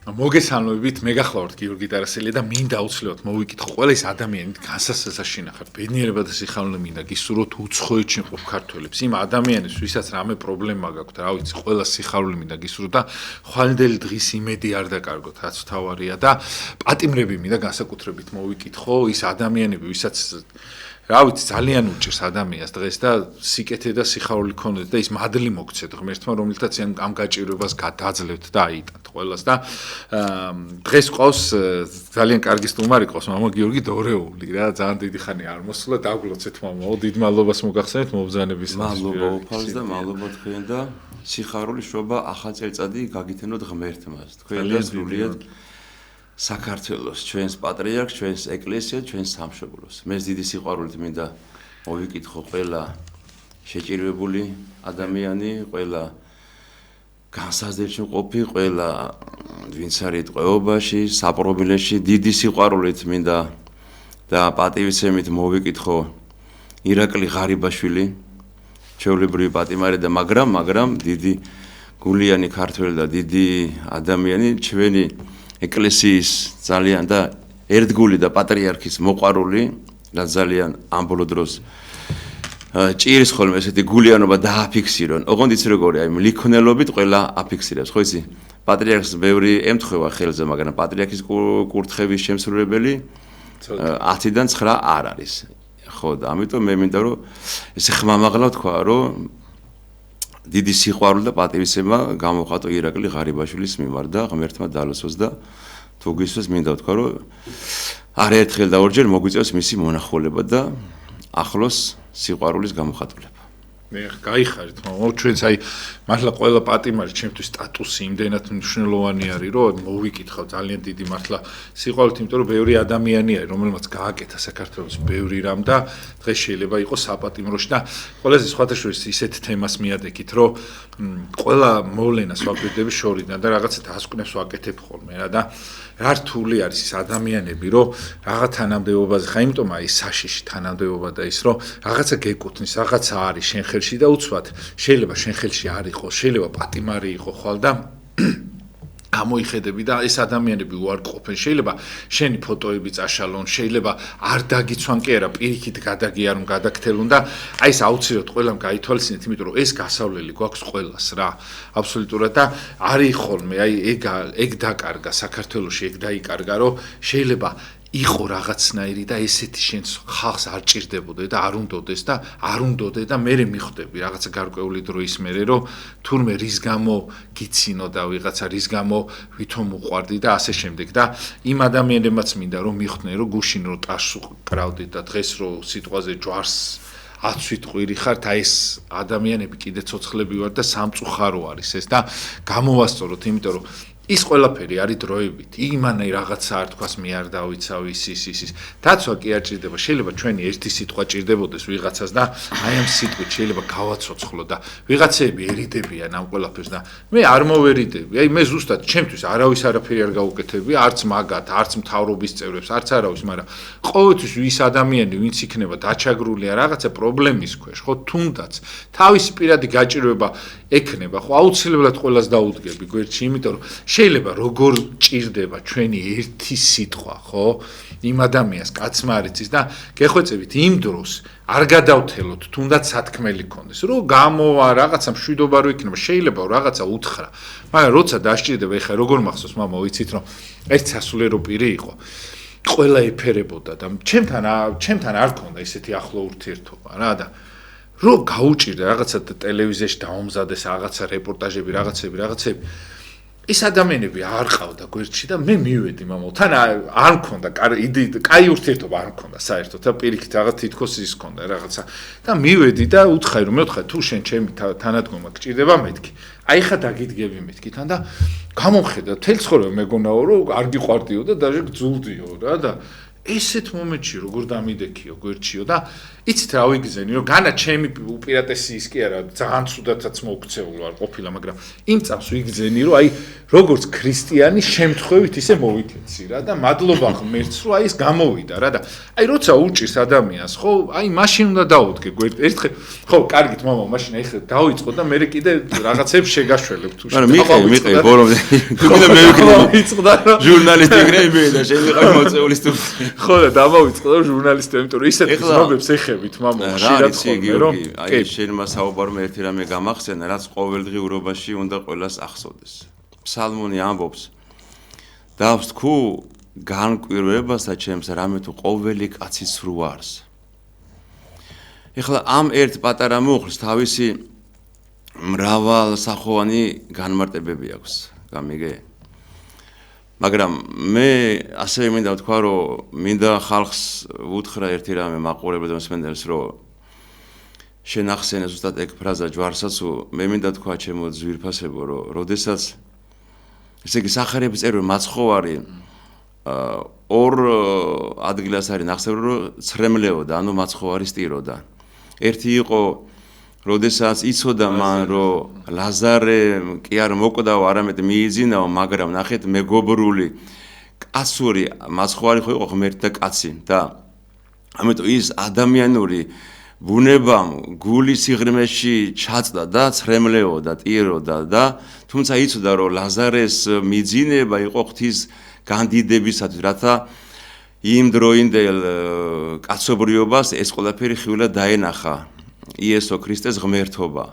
მოგესალმებით, მე გახლავართ გიორგი ტარასელი და მინდა აუცილებლად მოვიკითხო ყველა ის ადამიანი განსასაზღვრში ნახავთ. ბედნიერება და სიხარულე მინდა გისურვოთ უცხოეთში მყოფ ქართველებს. იმ ადამიანებს, ვისაც რამე პრობლემა გაქვთ, რა ვიცი, ყველა სიხარული მინდა გისურვოთ და ხვალინდელი დღის იმედი არ დაკარგოთ, რაც თავარია და პატიმრები მინდა განსაკუთრებით მოვიკითხო ის ადამიანები, ვისაც რა ვიცი, ძალიან უჭირს ადამიანს დღეს და სიკეთე და სიხარული ქონდეთ და ის მადლი მოგცეთ ღმერთმა, რომელთაც ამ გაჭირვებას გადააძლევთ და აიტანთ ყველას და დღეს ყავს ძალიან კარგი სტუმარი ყავს მამა გიორგი დორეული რა, ძალიან დიდი ხანი არ მოსულა, დაგვლოცეთ მამაო, დიდ მადლობას მოგახსენეთ მობრძანების. მადლობა უფალს და მადლობა თქვენ და სიხარული შრობა ახალ წელიწადი გაგითენოთ ღმერთმას. თქვენ და სრულიად საქართველოს, ჩვენს პატრიარქს, ჩვენს ეკლესიას, ჩვენს სამშობლოს. მე დიდი სიყვარულით მინდა მოვიკითხო ყველა შეჭირვებული ადამიანი, ყველა განსაზღვრებში მყოფი, ყველა ვინც არის ტყვეობაში, საპრობილეში, დიდი სიყვარულით მინდა და პატივისცემით მოვიკითხო ირაკლი ღარიბაშვილი, ჩვეულებრივი პატიმარი და მაგრამ დიდი გულიანი ქართველი და დიდი ადამიანი, ჩვენი ეკლესიის ძალიან და ერთგული და პატრიარქის მოყვარული, რაც ძალიან ამ ბოლო დროს ჭირის ხოლმე ესეთი გულიანობა დააფიქსირონ. ოღონდ იცი როგორია, აი ლიქნელობით ყველა აფიქსირებს, ხო იცი? პატრიარქს ბევრი ემთხვევა ხელზე, მაგრამ პატრიარქის კურთხევის შემსრულებელი 10-დან 9 არ არის. ხო და ამიტომ მე მინდა რომ ესე ხმამაღლა თქვა, რომ დიდი სიყვარული და პატივისცემა გამოხატო ირაკლი ღარიბაშვილის მიმართ და ღმერთმა დალოცოს და თუ გისურვებს მინდა ვთქვა, რომ არაერთხელ და ორჯერ მოგვიწევს მისი მონახულება და ახლოს სიყვარულის გამოხატულება. მე გაიხარით, მაგრამ ჩვენც აი მართლა ყველა პატიმარი ჩემთვის სტატუსი იმდენად მნიშვნელოვანი არის, რომ მოვიკითხავ ძალიან დიდი მართლა სიყვარულით, იმიტომ რომ ბევრი ადამიანია, რომელმაც გააკეთა საქართველოს ბევრი რამ და დღეს შეიძლება იყოს საპატიმროში და ყველაზე სხვათაშორის ისეთ თემას მიადექით, რომ ყველა მოვლენას ვაკვირდები შორიდან და რაღაცა დასკვნებს ვაკეთებ ხოლმე რა და რა რთული არის ის ადამიანები, რომ რაღაც თანამდებობაზე, ხა იმიტომ აი საშიში თანამდებობა და ის, რომ რაღაცა გეკუთვნის, რაღაცა არის შენ ხელში და უცბად შეიძლება შენ ხელში არ იყოს, შეიძლება პატიმარი იყო ხვალ და გამოიხედები და ეს ადამიანები უარყოფენ, შეიძლება შენი ფოტოები წაშალონ, შეიძლება არ დაგიცვან კი არა, პირიქით გადაგიარონ, გადაგთელონ და აი ეს აუცილებლად ყველამ გაითვალისწინეთ, იმიტომ რომ ეს გასავლელი გვაქვს ყველას რა, აბსოლუტურად და არის ხოლმე, აი ეგ დაკარგა საქართველოში, ეგ დაიკარგა, რომ შეიძლება იყო რაღაცნაირი და ესეთი შენს ხალხს არ ჭირდებოდა და არ უნდოდეს და არ უნდოდე და მე მიხვდები რაღაცა გარკვეული დროის მერე რომ თურმე რის გამო გიცინო და ვიღაცა რის გამო ვითომ უყვარდი და ასე შემდეგ და იმ ადამიანებმაც მინდა რომ მიხვდნენ რომ გუშინ რომ ტაშს უკრავდით და დღეს რომ სიტყვაზე ჯვარს აცვით ყვირი ხართ აი ეს ადამიანები კიდე ცოცხლები ვარ და სამწუხარო არის ეს და გამოვასწოროთ იმიტომ რომ ის ყველაფერი არის დროებით. იმანაი რაღაცა არ თქვას მე არ დავიცავ ის. დაცვა კი არ ჭირდება. შეიძლება ჩვენი ერთი სიტყვა ჭირდებოდეს ვიღაცას და აი ამ სიტყვით შეიძლება გავაცოცხლო და ვიღაცები ერიდებიან ამ ყველაფერს და მე არ მოვერიდები. აი მე ზუსტად ჩემთვის არავის არაფერი არ გავუკეთები, არც მაგათ, არც მთავრობის წევრებს, არც არავის, მაგრამ ყოველთვის ვის ადამიანი ვინც იქნება დაჩაგრულია რაღაცა პრობლემის ქვეშ, ხო თუნდაც თავის პირადი გაჭირვება ექნება, ხო აუცილებლად ყველას დაუდგები გვერდში, იმიტომ რომ შეიძლება როგორ ჭირდება ჩვენი ერთი სიტყვა, ხო? იმ ადამიანს კაცმა არ იცის და გეხვეწებით იმ დროს არ გადავთელოთ, თუნდაც სათქმელი გქონდეს, რომ გამოვა რაღაცა მშვიდობა რო იქნება, შეიძლება რაღაცა უთხრა. მაგრამ როცა დასჭირდება, ეხლა როგორ მახსოვს მამა, ვიცით რომ ეს სასულიერო პირი იყო. ყველა ეფერებოდა და ჩემთან არ ქონდა ესეთი ახლო ურთიერთობა რა და რომ გაუჭირდა რაღაცა ტელევიზიაში დაუმზადეს რაღაცა რეპორტაჟები, რაღაცები ეს ადამიანები არ ყავდა გვერდში და მე მივედი მამაო თან არ მქონდა კაი ურთიერთობა არ მქონდა საერთოდ და პირიქით რაღაც თითქოს ის მქონდა რაღაცა და მივედი და უთხარი რომ მე ვთხარი თუ შენ ჩემი თანადგომა გჭირდება მეთქი აი ხა დაგიდგები მეთქი თან და გამომხედა თელ ცხოვრება მეგონაო რომ არ გიყვარდიო და დაჟე გძულდიო რა და ესეთ მომენტში როგორ დამიდექიო გვერდშიო და იცით რა ვიგზენი, რომ განა ჩემი უპირატესი ის კი არა, ძალიან ცუდათაც მოუქცეული ვარ ყოფილა, მაგრამ იმ წამს ვიგზენი, რომ აი როგორც ქრისტიანი შემთხვევით ისე მოვითეცი რა და მადლობა ღმერთს, რომ აი ეს გამოვიდა რა და აი როცა უჭირს ადამიანს, ხო, აი მაშინ უნდა დაუდგე ერთხელ, ხო, კარგით მამა, მაშინ აი ხე დავიწყო და მე კიდე რაღაცებს შეგაშველებ თუ მიყე ბორომდე. თუმცა მე ვიწყდა რა. ჟურნალისტი გრეიბი და შენ ვიყავ მოწეული სტუდენტი. ხო და დავავიწყო და ჟურნალისტი, იმიტომ რომ ისეთ ცნობებს ეხებით მამა, ხშირად ხოლმე რომ აი შენმა საუბარმა ერთი რამე გამახსენა, რაც ყოველდღიურობაში უნდა ყველას ახსოვდეს. ფსალმონი ამბობს დავს თქო განკვირვებასა ჩემს რამე თუ ყოველი კაცი სრუარს. ეხლა ამ ერთ პატარა მუხლს თავისი მრავალსახოვანი განმარტებები აქვს, გამიგე? მაგრამ მე ასევე მინდა ვთქვა, რომ მინდა ხალხს უთხრა ერთი რამე მაყურებელს და მსმენელს, რომ შენ ახსენე ზუსტად ეგ ფრაზა ჯვარსაცო, მე მინდა თქვა ჩემო ძვირფასებო, რომ როდესაც ესე იგი სახარების წერილ მაცხოვარი ორ ადგილას არის ნახსევრი, რომ ცრემლეოდა, ანუ მაცხოვარი სტიროდა. ერთი იყო როდესაც იცოდა მან, რომ ლაზარე კი არ მოკვდაო, არამედ მიიძინაო, მაგრამ ნახეთ მეგობრული კაცური მაცხოვარი ხო იყო ღმერთი და კაცი და ამიტომ ის ადამიანური ბუნებამ გულის სიღრმეში ჩაწდა და ცრემლეოდა, ტიროდა და თუმცა იცოდა, რომ ლაზარეს მიძინება იყო ღვთის განდიდებისათვის, რათა იმ დროინდელ კაცობრიობას ეს ყველაფერი ხივლად დაენახა იესო ქრისტეს ღმერთობა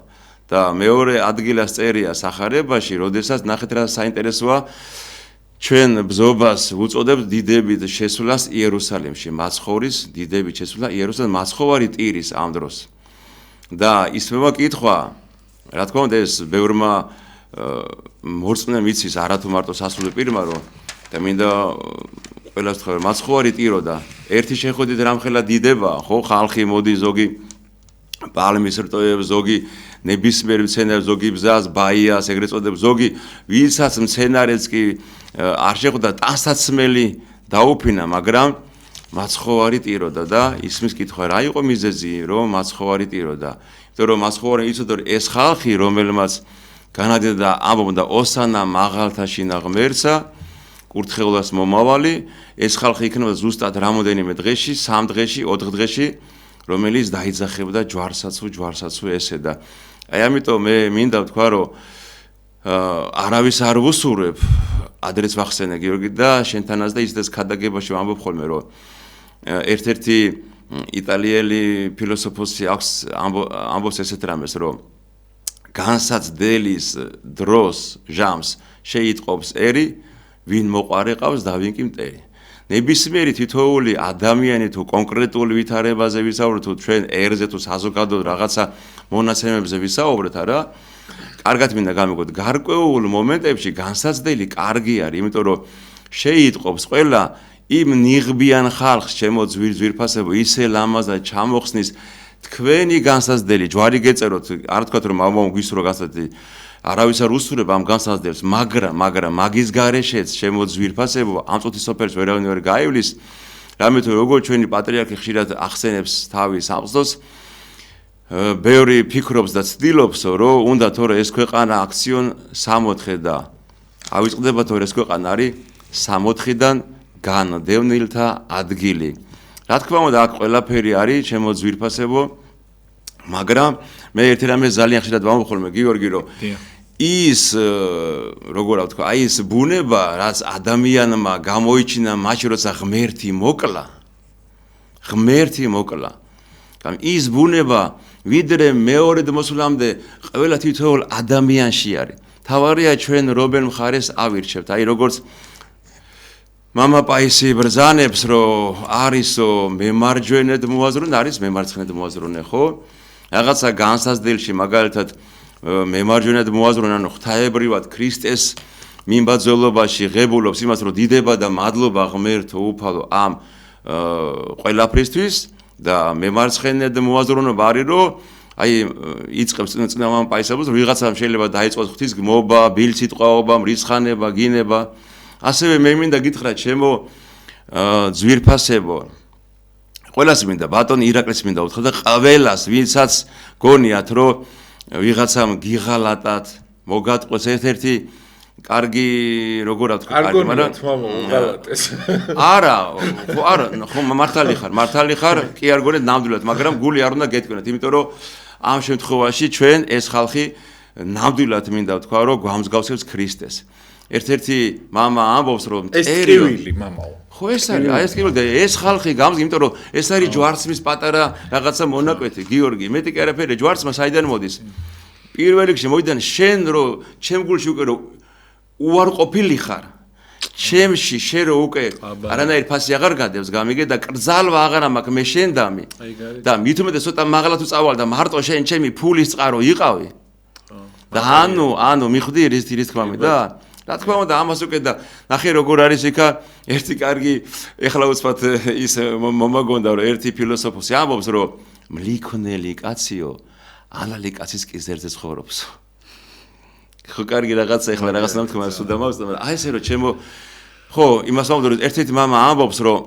და მეორე ადგილას წერია სახარებაში, როდესაც ნახეთ რა საინტერესოა, ჩვენ ბზობას უწოდებთ დიდებით შესვლას იერუსალიმში, მაცხოვრის დიდებით შესვლა იერუსალიმში, მაცხოვარი ტირის ამ დროს. და ისმევა კითხვა, რა თქმა უნდა ეს ბევრმა მორწმუნემ იცის, არათუ მარტო სასულე პირმა, რომ და მინდა ყველას თქვა, მაცხოვარი ტიროდა, ერთი შეხვედრით რამხელა დიდება, ხო, ხალხი მოდი ზოგი პალმის რტოებს, ზოგი ნებისმიერ მცენარეს, ზოგი ბზას, ბაიას, ეგრეთ წოდებს, ზოგი ვისაც მცენარეც კი არ შეხვდა ტანსაცმელი დაუფინა, მაგრამ მაცხოვარი ტიროდა და ისმის კითხვა რა იყო მიზეზი, რომ მაცხოვარი ტიროდა. იმიტომ რომ მაცხოვარი იცოდა, რომ ეს ხალხი, რომელმაც განადედა და ამბობდა ოსანა მაღალთაშინა ღმერთსა, კურთხევლას მომავალი, ეს ხალხი იქნება ზუსტად რამოდენიმე დღეში, 3 დღეში, 4 დღეში, რომელიც დაიძახებდა ჯვარსაცუ ესე და აი ამიტომ მე მინდა ვთქვა, რომ არავის არ ვუსურვებ, ადრეც ვახსენე გიორგი და შენთანაც და ისედაც ქადაგებაში ვამბობ ხოლმე, რომ ერთ-ერთი იტალიელი ფილოსოფოსი ამბობს ესეთ რამეს, რომ განსაცდელის დროს ჟამს შეიტყობს ერი, ვინ მოყარე ყავს და ვინ კი მტერი. ნებისმიერი თითოეული ადამიანი თუ კონკრეტული ვითარებაზე ვისაუბროთ, თუ ჩვენ ერზე თუ საზოგადოებრივ რაღაცა მონაცემებზე ვისაუბროთ, არა? კარგად მინდა გამიგოთ, გარკვეულ მომენტებში განსაცდელი კარგი არის, იმიტომ რომ შეიტყობს ყველა იმ ნიღბიან ხალხს, ჩემო ძვირფასებო, ისე ლამაზ და ჩამოხსნის თქვენი განსაცდელი, ჯვარი გეწეროთ, არ თქვათ რომ მამამ გვისურვა განსაცდელი, არავის არ უსურვებ ამ განსაცდელს, მაგრამ მაგის გარეშეც, ჩემო ძვირფასებო, ამ წუთის სოფელს ვერავინ ვერ გაივლის, რამე თუ როგორ ჩვენი პატრიარქი ხშირად ახსენებს თავის ამბავს, ბევრი ფიქრობს და ცდილობს, რომ უნდა თორე ეს ქვეყანა აქციონ 64 და ავიწყდება თორე ეს ქვეყანა არის 64-დან განდევნილთა ადგილი. რა თქმა უნდა, აქ ყველაფერი არის, ჩემო ძვირფასებო, მაგრამ მე ერთი რამე ძალიან ხშირად ვამბობ ხოლმე გიორგი, რომ ის როგორ ვთქვა, აი ეს ბუნება, რაც ადამიანმა გამოიჩინა მაშინ, როცა ღმერთი მოკლა. ის ბუნება ვიდრე მეორედ მოსვლამდე ყველა თითოეულ ადამიანში არის. თავარია ჩვენ რომელ მხარეს ავირჩევთ. აი როგორც მამა პაისი ბრძანებს, რომ არისო მემარჯვენედ მოაზროვნე, არის მემარცხენედ მოაზროვნე, ხო? რაღაცა განსაცდელში მაგალითად მემარჯვენედ მოაზროვნე, ანუ ღვთაებრივად ქრისტეს მიმბაძველობაში ღებულობს იმას, რომ დიდება და მადლობა ღმერთო უფალო ამ ყველაფრისთვის და მემარცხენედ მოაზროვნება არის, რომ აი იწყებს წინამამ პაისაბოს, რომ ვიღაცამ შეიძლება დაიწყოს ღვთის გმობა, ბილსიტყვაობა, მრისხანება, გინება. ასევე მე მინდა გითხრათ, ჩემო ძვირფასებო, ყველას მინდა ბატონი ირაკლიც მინდა უთხრა და ყველას ვინცაც გონიათ რომ ვიღაცამ გიღალატათ მოგატყოს ერთ-ერთი კარგი როგორ ვთქვა კარგი მაგრამ უღალატეს არა ხო მართალი ხარ კი არ გონეთ ნამდვილად მაგრამ გული არ უნდა გეტყვინოთ იმიტომ რომ ამ შემთხვევაში ჩვენ ეს ხალხი ნამდვილად მინდა ვთქვა რომ გვამსგავსებს ქრისტეს ერთ-ერთი მამა ამბობს რომ ეს ტკივილი მამაო ხო ეს არის აი ეს ტკივილი და ეს ხალხი გამს იმიტომ რომ ეს არის ჯვარცმის პატარა რაღაცა მონაკვეთი გიორგი მეტი კი არაფერი ჯვარცმა საიდან მოდის პირველ რიგში მოიდან შენ რო ჩემ გულში უკვე რო უარყოფილი ხარ ჩემში შენ რო უკვე არანაირ ფასი აღარ გადევს გამიგე და კრძალვა აღარა მაქვს მე შენ დამი და მით უმეტეს ცოტა მაღლა თუ წავალ და მარტო შენ ჩემი ფულის წყარო იყავი და ანუ მიხვდი რის თქმა მინდა რა თქმა უნდა ამას უკვე და ნახე როგორ არის იქა ერთი კარგი ეხლა უცბად ის მომაგონდა რომ ერთი ფილოსოფოსი ამბობს რომ მლიქნელი კაციო ალალი კაცის კიზერზე ცხოვრობს ხო კარგი რაღაცა ეხლა რაღაცა ნამთქმა სუდამავს და აი ესე რომ ჩემო ხო იმას ვამბობ რომ ერთ-ერთი მამა ამბობს რომ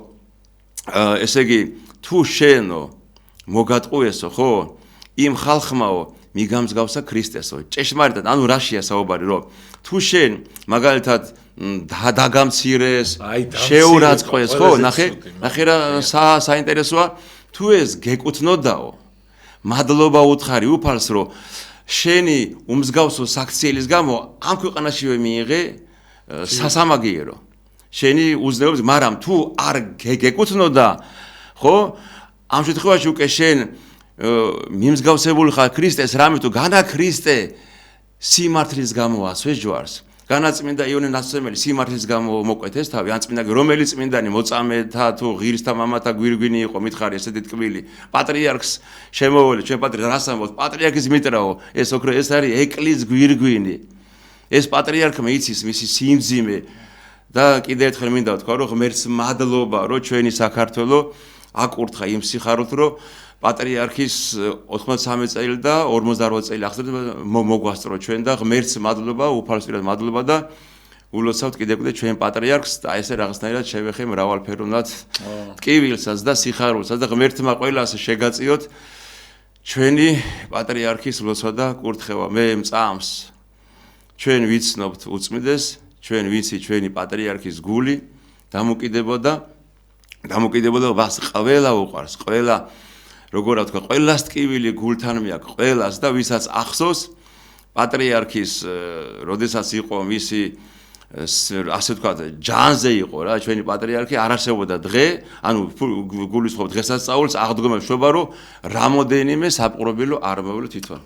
ესე იგი თუ შენო მოგატყუესო ხო იმ ხალხმაო მიგამსგავსა ქრისტესო ჭეშმარიტად ანუ რაშია საუბარი რომ თუ შენ მაგალითად დაგამცირეს შეურაცხყვეს ხო ნახე რა საინტერესოა თუ ეს გეკუთნოდაო მადლობა უთხარი უფალს რომ შენი უმსგავსო საქციელის გამო ამ ქვეყანაშივე მიიღე სასამაგიერო შენი უზნეობის მაგრამ თუ არ გეკუთნოდა ხო ამ შემთხვევაში უკვე შენ მიმსგავსებული ხარ ქრისტეს რამე თუ განა ქრისტე სიმართლის გამო ასვეს ჯვარს განა წმინდა იონე ნასწემელი სიმართლის გამო მოკვეთეს თავი ან წმინდა რომელიც წმინდანი მოწამეთა თუ ღირსთა მამათა გვირგვინი იყო მითხარი ესეთი ტკბილი პატრიარქს შემოველი ჩვენ პატრიარქს ამბობთ პატრიარქის მიტრაო ეს ოქრო ეს არის ეკლის გვირგვინი ეს პატრიარქმა იცის მისი სიმძიმე და კიდე ერთხელ მინდა ვთქვა რომ ღმერთს მადლობა რომ ჩვენი საქართველო აკურთხა იმ სიხარულით რომ პატრიარქის 83 წელი და 48 წელი ახსენდება მოგვასწრო ჩვენ და ღმერთს მადლობა, უფალსწრად მადლობა და ულოცავთ კიდევ ჩვენ პატრიარქს და ესე რაღაცნაირად შევეხე მრავალფეროვნად ტკივილსაც და სიხარულსაც და ღმერთმა ყველას შეგაწიოთ ჩვენი პატრიარქის ლოცვა და კურთხევა. მე მწამს ჩვენ ვიცნობთ უწმიდეს, ჩვენ ვიცი ჩვენი პატრიარქის გული დამოკიდებოდა მას ყველა უყვარს, ყველა როგორ ვთქვა, ყველას ტკივილი გულთან მიაქვს, ყველას და ვისაც ახსოვს პატრიარქის, როდესაც იყო მისი ასე ვთქვათ, ჯანზე იყო რა, ჩვენი პატრიარქი არ არსებობდა დღე, ანუ გულისხმობ დღესასწაულს აღდგომებს შვება, რომ რამოდენიმე საპყრობილო არ მოვიდა თვითონ.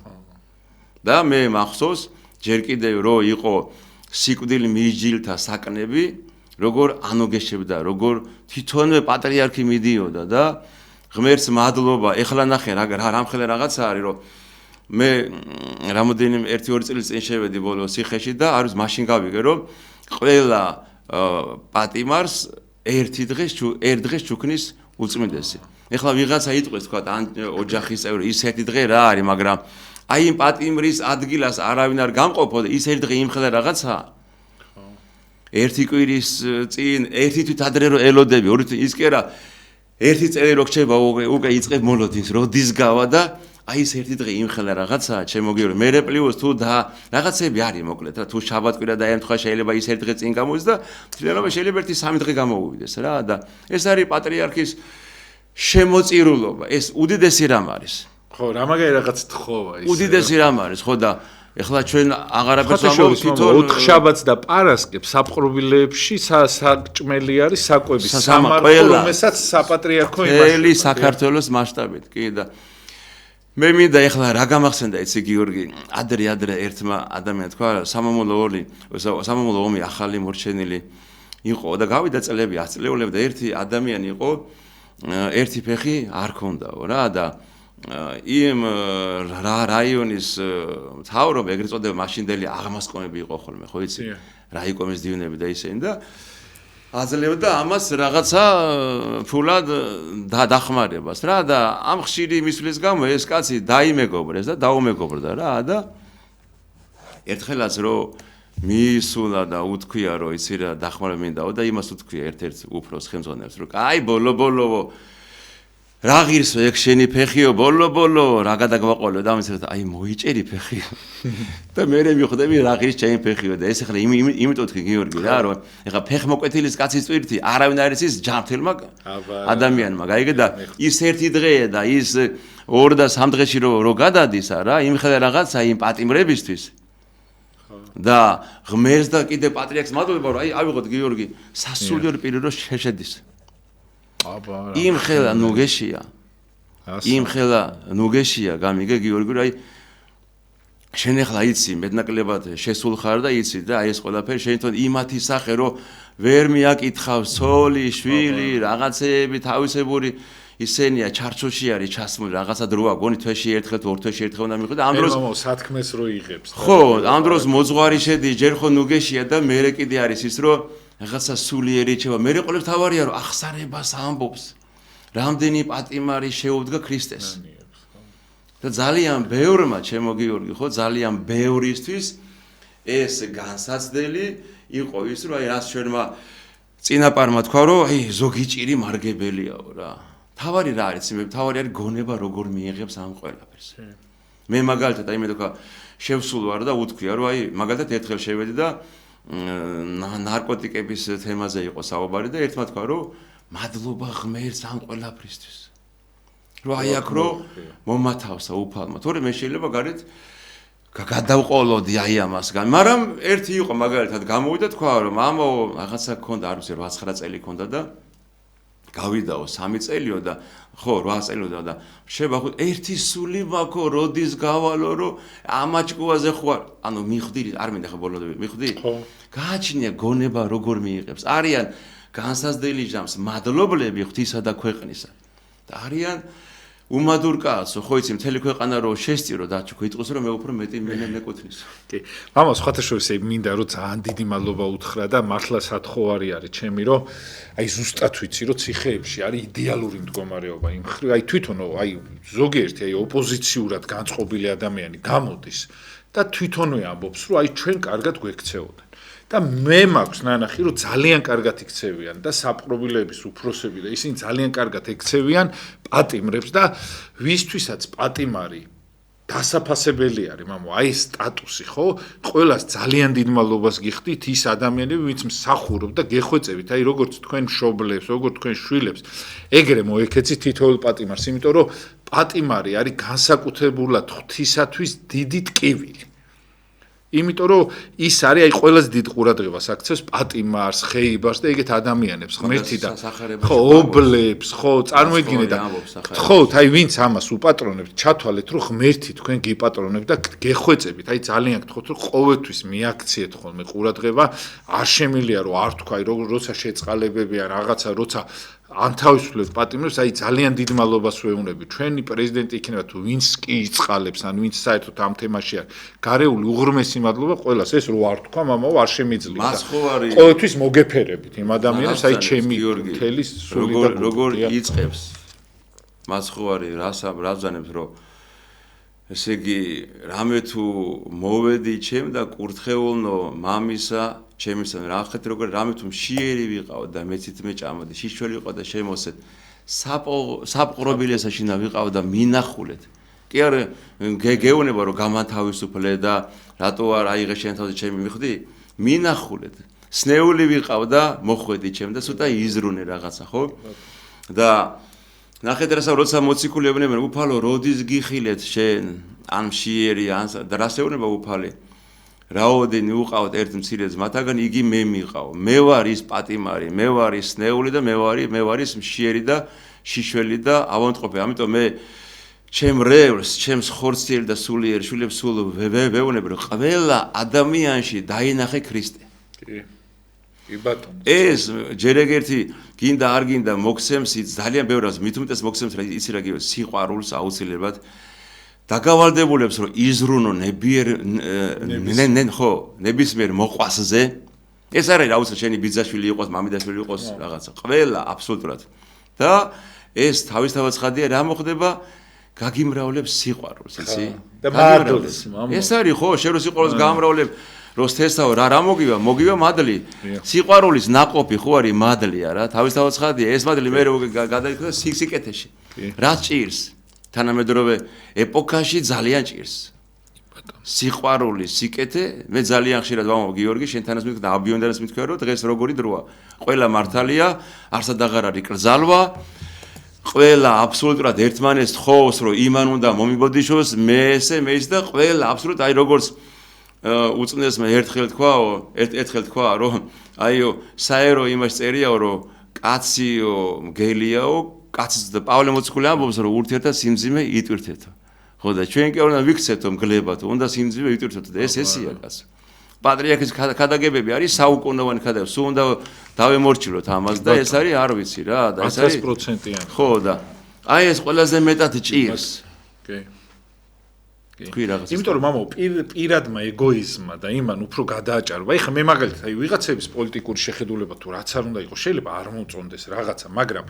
და მე მახსოვს, ჯერ კიდევ რო იყო სიკვდილ მიჯილთა საკნები, როგორ ანოგეშებდა, როგორ თვითონვე პატრიარქი მიდიოდა და ღმერთს მადლობა, ეხლა ნახე რამხელა რაღაცა არის, რომ მე რამოდენიმე 1-2 წელი წინ შევედი ბოლო სიხეში და არის მაშინ გავიგე, რომ ყველა პატიმარს ერთ დღეს ჩუქნის უწმიდესი. ეხლა ვიღაცა იტყვის თქვა ან ოჯახის წევრი ის ერთი დღე რა არის, მაგრამ აი იმ პატიმრის ადგილას არავინ არ გამყოფოდა, ის ერთი დღე იმხელა რაღაცა. ერთი კვირის წინ, ერთი თვით ადრე რო ელოდები, ორი თვით ის კი არა ერთი წელი რო გრჩება უკვე იწყებ მოლოდინს, როდის გავა და აი ეს ერთი დღე იმხელა რაღაცა, ჩემო გიორგი, მერე პლუს თუ და რაღაცები არის მოკლედ რა, თუ შაბათ-კვირა დაემთხვა შეიძლება ის ერთი დღე წინ გამოვიდეს და თვითონობა შეიძლება ერთი 3 დღე გამოვიდეს რა და ეს არის პატრიარქის შემოწირულობა, ეს უდიდესი რამ არის. ხო, რამაგარი რაღაც თხოვა ის. უდიდესი რამ არის, ხო და ეხლა ჩვენ აღარაფერს ვამბობთ თვითონ 4 შაბათს და პარასკევს საპყრობილეებში საჭმელი არის საკვების სამარხო რომელსაც საპატრიარქო იმაში მთელი საქართველოს მასშტაბით კი და მე მინდა ეხლა რა გამახსენდა იცი გიორგი ადრე ერთმა ადამიანს თქვა სამამულო ომი ახალი მორჩენილი იყო და გავიდა წლები 10 წლეულები და ერთი ადამიანი იყო ერთი ფეხი არ ქონდაო რა და იმ რაიონის მთავრობა ეგრეთ წოდება მაშინდელი აღმასკომები იყო ხოლმე ხო იცი რაიკომის დივნები და ისინი და აძლევდა ამას რაღაცა ფულად დახმარებას რა და ამ ხშირი მისვლის გამო ეს კაცი დაიმეგობრეს და დაუმეგობრდა რა და ერთხელაც რომ მისულა და უთქვია რომ იცი რა დახმარება მინდაო და იმას უთქვია ერთ-ერთ უფროს ხელმძღვანელს რომ აი ბოლო რა ღირსო ეგ შენი ფეხიო ბოლო რა გადაგვაყოლო და ამის აი მოიჭერი ფეხიო და მე მიხვდები რა ღირს ჩემი ფეხიო და ეს ახლა იმიტომ თქვი გიორგი რა რომ ეხლა ფეხმოკვეთილის კაცის წვირთი არავინ არ იცის ჯანმრთელმა ადამიანმა გაიგე და ის ერთი დღეა და ის 2 და 3 დღეში რო გადადის რა იმხედა რაღაცა იმ პატიმრებისთვის და ღმერთს და კიდე პატრიარქს მადლობა რომ აი ავიღოთ გიორგი სასულიერო პირი რო შეშედის იმხელა ნუგეშია გამიგე გიორგი აი შენ ახლა იცი მეტნაკლებად შესულ ხარ და იცი და აი ეს ყველაფერი შენ თვითონ იმათი სახე რომ ვერ მიაკითხავს ცოლი შვილი რაღაცეები თავისებური ისენია ჩარჩოში არის ჩასმული რაღაცა დროა გონი თვეში ერთხელ 2 თვეში ერთხელ უნდა მიხვიდე ამ დროს სათქმეს რო იღებს ხო ამ დროს მოძღვარი შედი ჯერ ხო ნუგეშია და მერე კიდე არის ის რომ რაღაცა სულიერი ჩება მე ყოლებს თავარია რომ ახსარებას ამბობს რამდენი პატიმარი შეუდგა ქრისტეს და ძალიან ბევრმა ჩემო გიორგი ხო ძალიან ბევრისთვის ეს განსაცდელი იყო ის რომ აი რას ჩვენმა წინაპარმა თქვა რომ აი ზოგი ჭირი მარგებელიაო რა თავარი რა არის მე თავარი არის გონება როგორ მიიღებს ამ ყველაფერს მე მაგალითად აი მე თქვა შევსულ ვარ და უთქვია რომ აი მაგალითად ერთხელ შევედი და ნარკოტიკების თემაზე იყო საუბარი და ერთმა თქვა რომ მადლობა ღმერთს ამ ყველაფრისთვის რომ აი აქ რომ მომათავსა უფალმა თორე მე შეიძლება გარეთ გადავყოლოდი აი ამასგან მაგრამ ერთი იყო მაგალითად გამოვიდა თქვა რომ ამო რაღაცა ქონდა არ ვიცი 8-9 წელი ქონდა და გავიდაო 3 წელიო და ხო 8 წელიო და შება ხო ერთი სული მაქო როდის გავალო რომ ამაჭკუაზე ხო ანუ მიხვდი არ მინდა ხო ბოლოდები მიხვდი გააჩნია გონება როგორ მიიღებს არიან განსაზრდელი ჟამს მადლობლები ღვთისა და ქვეყნისა და არიან უმადურ კაცო ხო იცი მთელი ქვეყანა რო შესწირო დაჩუქო იტყვის რომ მე უფრო მეტი მეკუთვნის კი მამას ხათაშოვისა მინდა რომ ძალიან დიდი მადლობა უთხრა და მართლა სათხოვარი არის ჩემი რომ აი ზუსტად ვიცი რომ ციხეებში არის იდეალური მდგომარეობა იმ აი თვითონო აი ზოგიერთი აი ოპოზიციურად განწყობილი ადამიანი გამოდის და თვითონვე ამბობს რომ აი ჩვენ კარგად გვექცეოდან და მე მაქვს ნანახი რომ ძალიან კარგად იქცევიან და საპყრობილების უფროსები და ისინი ძალიან კარგად ექცევიან პატიმრებს და ვისთვისაც პატიმარი დასაფასებელი არის მამო აი სტატუსი ხო ყველას ძალიან დიდ მადლობას გიხდით ის ადამიანები ვინც მსახურობ და გეხვეწებით აი როგორც თქვენ მშობლებს როგორც თქვენ შვილებს ეგრე მოეკეცით თითოეულ პატიმარს იმიტომ რომ პატიმარი არის განსაკუთრებულად ღვთისათვის დიდი ტკივილი იმიტომ რომ ის არის აი ყველაზე დიდ ყურადღებას აქცევს პატიმარს, ხეიბარს და ეგეთ ადამიანებს ღმერთი და ხო ობლებს, ხო წარმოიდგინე და ხო აი ვინც ამას უპატრონებთ, ჩათვალეთ რომ ღმერთი თქვენ გიპატრონებთ და გეხვეწებით, აი ძალიან გთხოვთ რომ ყოველთვის მიაქციეთ ხოლმე ყურადღება, არ შემილია რომ არ თქვა როცა შეწყალებებია რაღაცა როცა ანთავისუფლებს პატიმრებს, აი ძალიან დიდ მადლობას ვეუბნები. ჩვენი პრეზიდენტი იქნება თუ ვინც კი იწყალებს, ან ვინც საერთოდ ამ თემაში არის. გარეული უღრმესი მადლობა ყველას, ეს რო არ თქვა, მამაო, არ შემიძლია. ყოველთვის მოგეფერებით იმ ადამიანებს, აი ჩემი მთელი სული და როგორ იწყებს. მას ხო არის რა ბრძანებს, რომ ესე იგი, რამე თუ მოვედი ჩემ და კურთხეულნო მამისა ჩემისთან რა ხეთ როგორ რამე თუ მშიერი ვიყავ და მეცით მე ჭამოდი შიშველი იყო და შემოსეთ საპყრობილესაშინა ვიყავ და მინახულეთ კი არა გეუბნება რომ გამათავისუფლე და რატო არ აიღე შენ თავზე ჩემი მიხვდი მინახულეთ სნეული ვიყავ და მოხვედი ჩემ და ცოტა იზრუნე რაღაცა ხო და ნახეთ როცა მოციქულებნებენ უფალო როდის გიხილეთ შენ ან მშიერი ან და რასეუნება უფალი რაოდენი უყავთ ერთ მცირე ძმათაგან იგი მე მიყავ მე ვარ ის პატიმარი მე ვარ ის სნეული და მე ვარ ის მშიერი და შიშველი და ავანტყოფი ამიტომ მე ჩემ რევლს ჩემს ხორციელ და სულიერ შვილებს სულ ვეუბნები რომ ყველა ადამიანში დაინახე ქრისტე კი ბატონო ეს ჯერ ეგერთი გინდა არ გინდა მოგცემს ძალიან ბევრს მით უმეტეს მოგცემს რა იცი რა გიოს სიყვარულს აუცილებლად დაგავალდებულებს რომ იზრუნო ნებისმიერ მოყვასზე ეს არის რა უცებ შენი ბიძაშვილი იყოს მამიდაშვილი იყოს რაღაცა ყველა აბსოლუტურად და ეს თავისთავად ხადია რა მოხდება გაგიმრავლებს სიყვარულს იცი და მადლს ეს არის ხო შენ რო სიყვარულს გამრავლებ როს თესაო რა მოგივა მადლი სიყვარულის ნაყოფი ხო არის მადლია რა თავისთავად ხადია ეს მადლი მე გადაიქცა სიკეთეში რაც ჭირს თანამედროვე ეპოქაში ძალიან ჭირს სიყვარული, სიკეთე, მე ძალიან ხშირად ვამბობ გიორგი, შენთანაც მithქვა და აბიონდანაც მithქვა, რომ დღეს როგორი დროა. ყველა მართალია, არსად აღარ არის კრძალვა. ყველა აბსოლუტურად ერთმანეთს თხოვს, რომ იმან უნდა მომიბოდიშოს, მე ის და ყველა აბსოლუტურად აი როგორც უწმიდესმა ერთხელ თქვა, რომ აიო, საერო იმას წერიაო, რომ კაციო, მგელიაო, კაცის და პავლე მოციქული ამბობს, რომ ურთიერთა სიმძიმე იტვირთეთო. ხო და ჩვენ კი უნდა ვიქცეთო მგლებათო, უნდა სიმძიმე ვიტვირთოთ და ეს ესია კაცო. პატრიარქის ქადაგებები არის საუკუნოვანი ქადაგებები, სულ უნდა დავემორჩილოთ ამას და ეს არის არ ვიცი რა და ეს არის 100%-იანი. ხო და აი ეს ყველაზე მეტად ჭირს. კი. თქვი რაღაც. იმიტომ რომ მამო პირადმა ეგოიზმმა და იმან უფრო გადააჭარბა. ეხლა მე მაგალითად აი ვიღაცების პოლიტიკური შეხედულება თუ რაც არ უნდა იყოს, შეიძლება არ მოწონდეს რაღაცა, მაგრამ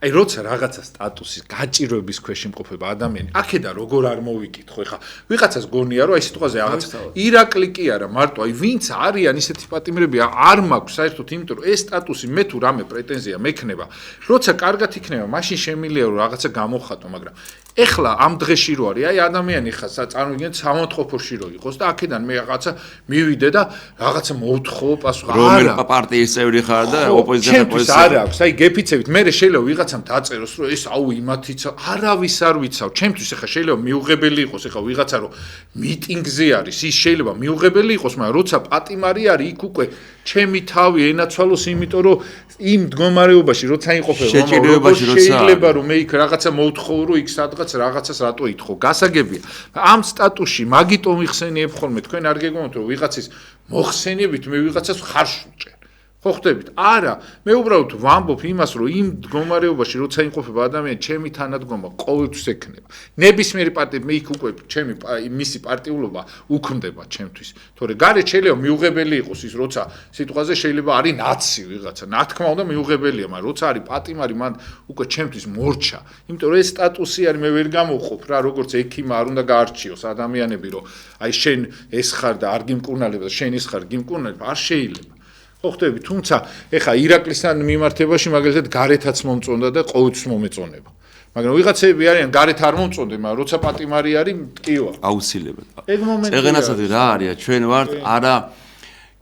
აი როცა რაღაცა სტატუსის გაჭირვების ქვეშ იმყოფება ადამიანი, აქედან როგორ არ მოვიკითხო, ეხლა ვიღაცას გონია რომ აი სიტყვაზე რაღაცა ირაკლი კი არა, მარტო აი ვინც არიან ისეთი პატიმრები არ მაქვს საერთოდ, იმიტომ რომ ეს სტატუსი მე თუ რამე პრეტენზია მექნება, როცა კარგად იქნება, მაშინ შემიძლია რომ რაღაცა გამოხატო, მაგრამ ეხლა ამ დღეში რო არის, აი ადამიანი ხა წარმოგიდგენთ სამონტყოფოში რო იყოს და აქედან მე რაღაცა მივიდე და რაღაცა მოვთხოვო პასუხი. რომელი პარტიის წევრი ხარ და ოპოზიცია პოზიცია არ აქვს. აი გეფიცებით მე შეიძლება ვიღაცამ დაწეროს რომ ეს აუ იმათიცა არავის არ ვიცავ. ჩემთვის ეხლა შეიძლება მიუღებელი იყოს ეხლა ვიღაცა რომ მიტინგზე არის, ის შეიძლება მიუღებელი იყოს, მაგრამ როცა პატიმარი არის იქ უკვე ჩემი თავი ენაცვალოს, იმიტომ რომ იმ მდგომარეობაში როცა იმყოფება, შეიძლება რომ მე იქ რაღაცა მოვთხოვო რომ იქ სადღაც რაღაცას რატო ითხოვ. გასაგებია. ამ სტატუსში მაგიტომ იხსენიებ ხოლმე თქვენ არ გეგმავთ რომ ვიღაცის მოხსენიებით მე ვიღაცას ხარშ ვჭერ. ხო ხდებით? არა, მე უბრალოდ ვამბობ იმას, რომ იმ მდგომარეობაში როცა იმყოფება ადამიანი, ჩემი თანადგომა ყოველთვის ექნება. ნებისმიერი პარტია მე იქ უკვე ჩემი მისი პარტიულობა უქმდება ჩემთვის. თორე გარეთ შეიძლება მიუღებელი იყოს ის, როცა სიტყვაზე შეიძლება არის ნაცი ვიღაცა. რა თქმა უნდა მიუღებელია, მაგრამ როცა არის პატიმარი, მან უკვე ჩემთვის მორჩა. იმიტომ რომ ეს სტატუსი არის, მე ვერ გამოვყოფ რა, როგორც ექიმა არ უნდა გაარჩიოს ადამიანები, რომ აი შენ ეს ხარ და არ გიმკურნალება და შენ ის ხარ გიმკურნალება, არ შეიძლება. ხო ხდები, თუმცა ეხა ირაკლისთან მიმართებაში მაგალითად გარეთაც მომწონდა და ყოველთვის მომეწონება. მაგრამ ვიღაცები არიან გარეთ არ მომწონდნენ, მაგრამ როცა პატიმარი არის, ტკივა. აუცილებლად. ეგ მომენტია. წეგენაცად რა არის? ჩვენ ვართ არა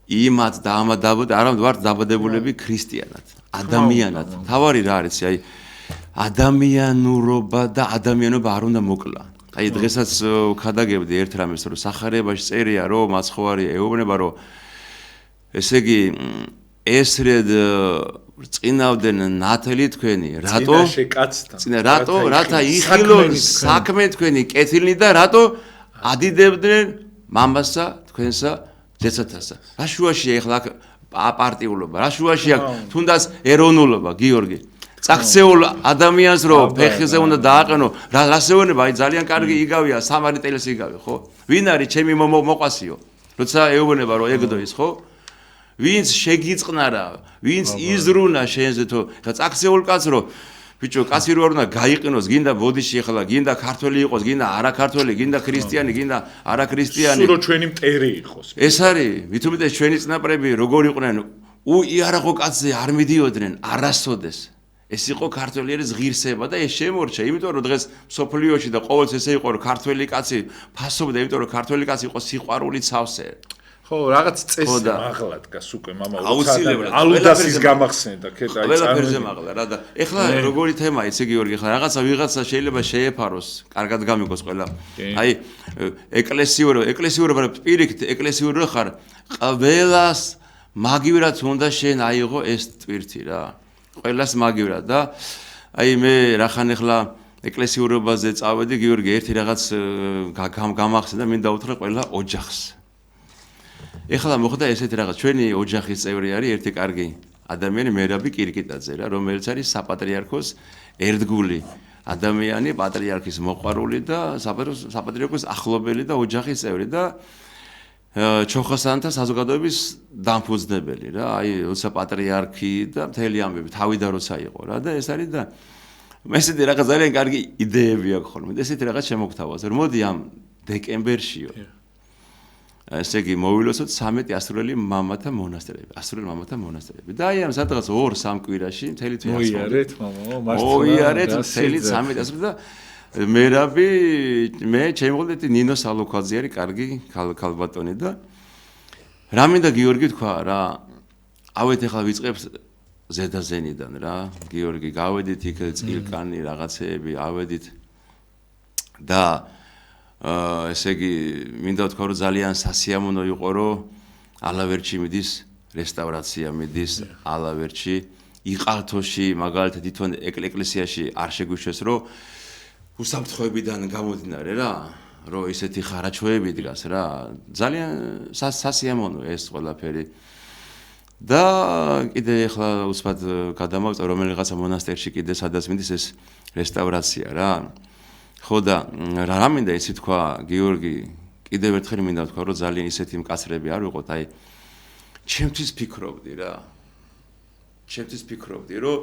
იმათ და ამათ არამედ ვართ დაბადებულები ქრისტიანად, ადამიანად. თავარი რა არის? აი ადამიანურობა და ადამიანობა არ უნდა მოკლა. აი დღესაც ხადაგებდი ერთ რამეს, რომ სახარებაში წერია, რომ მაცხოვარია ეუბნება, რომ ესე იგი ესრედ წინავდნენ ნათელი თქვენი, რატო? რატო? რათა იხილონ საქმე თქვენი კეთილნი და რატო ადიდებდნენ მამასა თქვენსა ძეცათასა. რა შუაშია ეხლა პარტიულობა? რა შუაშია თუნდაც ეროვნულობა, გიორგი? წაქცეულ ადამიანს რო ფეხზე უნდა დააყენო, რასეუნება, აი ძალიან კარგი იგავია, სამარიტელეს იგავი, ხო? ვინ არის ჩემი მოყვასიო? როცა ეუბნება რომ ეგდო ის, ხო? ვინც შეგიწყნარა, ვინც იზრუნა შენზე თუ ხა წაქცეულ კაცს რო ბიჭო კაცი რო არ უნდა გაიყინოს, გინდა ბოდიში ხლა, გინდა ქართველი იყოს, გინდა არაქართველი, გინდა ქრისტიანი, გინდა არაქრისტიანი. სულ რო ჩვენი მტერი იყოს. ეს არის, ვითომიტეს ჩვენი წინაპრები როგორ იყვნენ, იარაღო კაცზე არ მიდიოდნენ არასოდეს. ეს იყო ქართველიერის ღირსება და ეს შემორჩა, იმიტომ რომ დღეს სოფლიოში და ყოველთვის ესე იყო რომ ქართველი კაცი ფასობდა, იმიტომ რომ ქართველი კაცი იყო სიყვარული ცავსე. ხო, რაღაც წესი მაღლა დგას უკვე მამა აუცილებლად ალუდასის გამახსენდა, ქედა აი ყველაფერზე მაღლა რა და ეხლა როგორი თემაა იცი გიორგი, ეხლა ვიღაცა შეიძლება შეეფაროს, კარგად გამიგოს ყველა. აი ეკლესიურობა პირიქით ეკლესიური ხარ, ყველას მაგივრად უნდა შენ აიღო ეს ტვირთი რა. ყველას მაგივრად და აი მე რახან ეხლა ეკლესიურობაზე წავედი გიორგი ერთი რაღაც გამახსენდა, მინდა უთხრა ყველა ოჯახს. ეხლა მოხდა ესეთი რაღაც, ჩვენი ოჯახის წევრი არის ერთი კარგი ადამიანი მერაბი კირკიტაძე რა, რომელიც არის საპატრიარქოს ერთგული ადამიანი, პატრიარქის მოყვარული და საპატრიარქოს ახლობელი და ოჯახის წევრი და ჩოხოსანთა საზოგადოების დამფუძნებელი რა, აი როცა პატრიარქი და მთელი ამბები თავიდან როცა იყო რა და ეს არის და ესეთი რაღაც ძალიან კარგი იდეები აქვს ხოლმე და ესეთი რაღაც შემოგთავაზე, რომ მოდი ამ დეკემბერშიო ესე იგი მოვილოცოთ 13 ასურელი მამათა მონასტერები. და აი ამ სადღაც 2-3 კვირაში მთელი თვე მოიარეთ მამა, მოიარეთ მთელი 13 ასურელი და მე ჩემი მოგდეთ ნინო სალოქვაძე არის კარგი ქალბატონი და რა მინდა გიორგი თქვა რა ავეთ ახლა ვიწყებთ ზედაზენიდან რა გიორგი გავედით იქ წილკანი რაღაცეები ავედით და ესე იგი მინდა ვთქვა რომ ძალიან სასიამოვნო იყო რომ ალავერჩი მიდის რესტავრაცია მიდის ალავერჩი იყალთოში მაგალითად თვითონ ეკლესიაში არ შეგვიშვეს რომ უსაფრთხოებიდან გამომდინარე რა რომ ისეთი ხარაჩოები დგას რა ძალიან სასიამოვნო ეს ყველაფერი და კიდე ახლა უცბად გადამავწე რომელიღაცა მონასტერში კიდე სადაც მიდის ეს რესტავრაცია რა ხო და რა მინდა იცი თქვა გიორგი კიდევ ერთხელ მინდა თქვა რომ ძალიან ისეთი მკაცრები არ ვიყოთ აი ჩემთვის ფიქრობდი რომ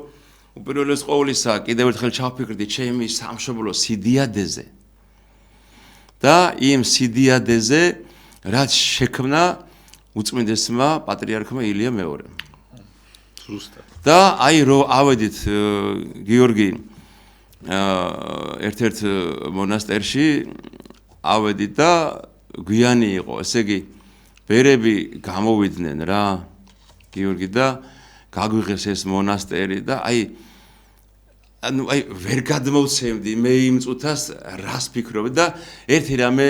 უპირველეს ყოვლისა კიდევ ერთხელ ჩავფიქრდი ჩემი სამშობლო სიდიადეზე და იმ სიდიადეზე რაც შექმნა უწმინდესმა პატრიარქმა ილია მეორემ ზუსტად და აი რო ავედით გიორგი ერთ-ერთ მონასტერში ავედით და გვიანი იყო ესე იგი ბერები გამოვიდნენ რა გიორგი და გაგვიღეს ეს მონასტერი და აი ვერ გადმოვცემდი მე იმ წუთას რას ფიქრობ და ერთი რამე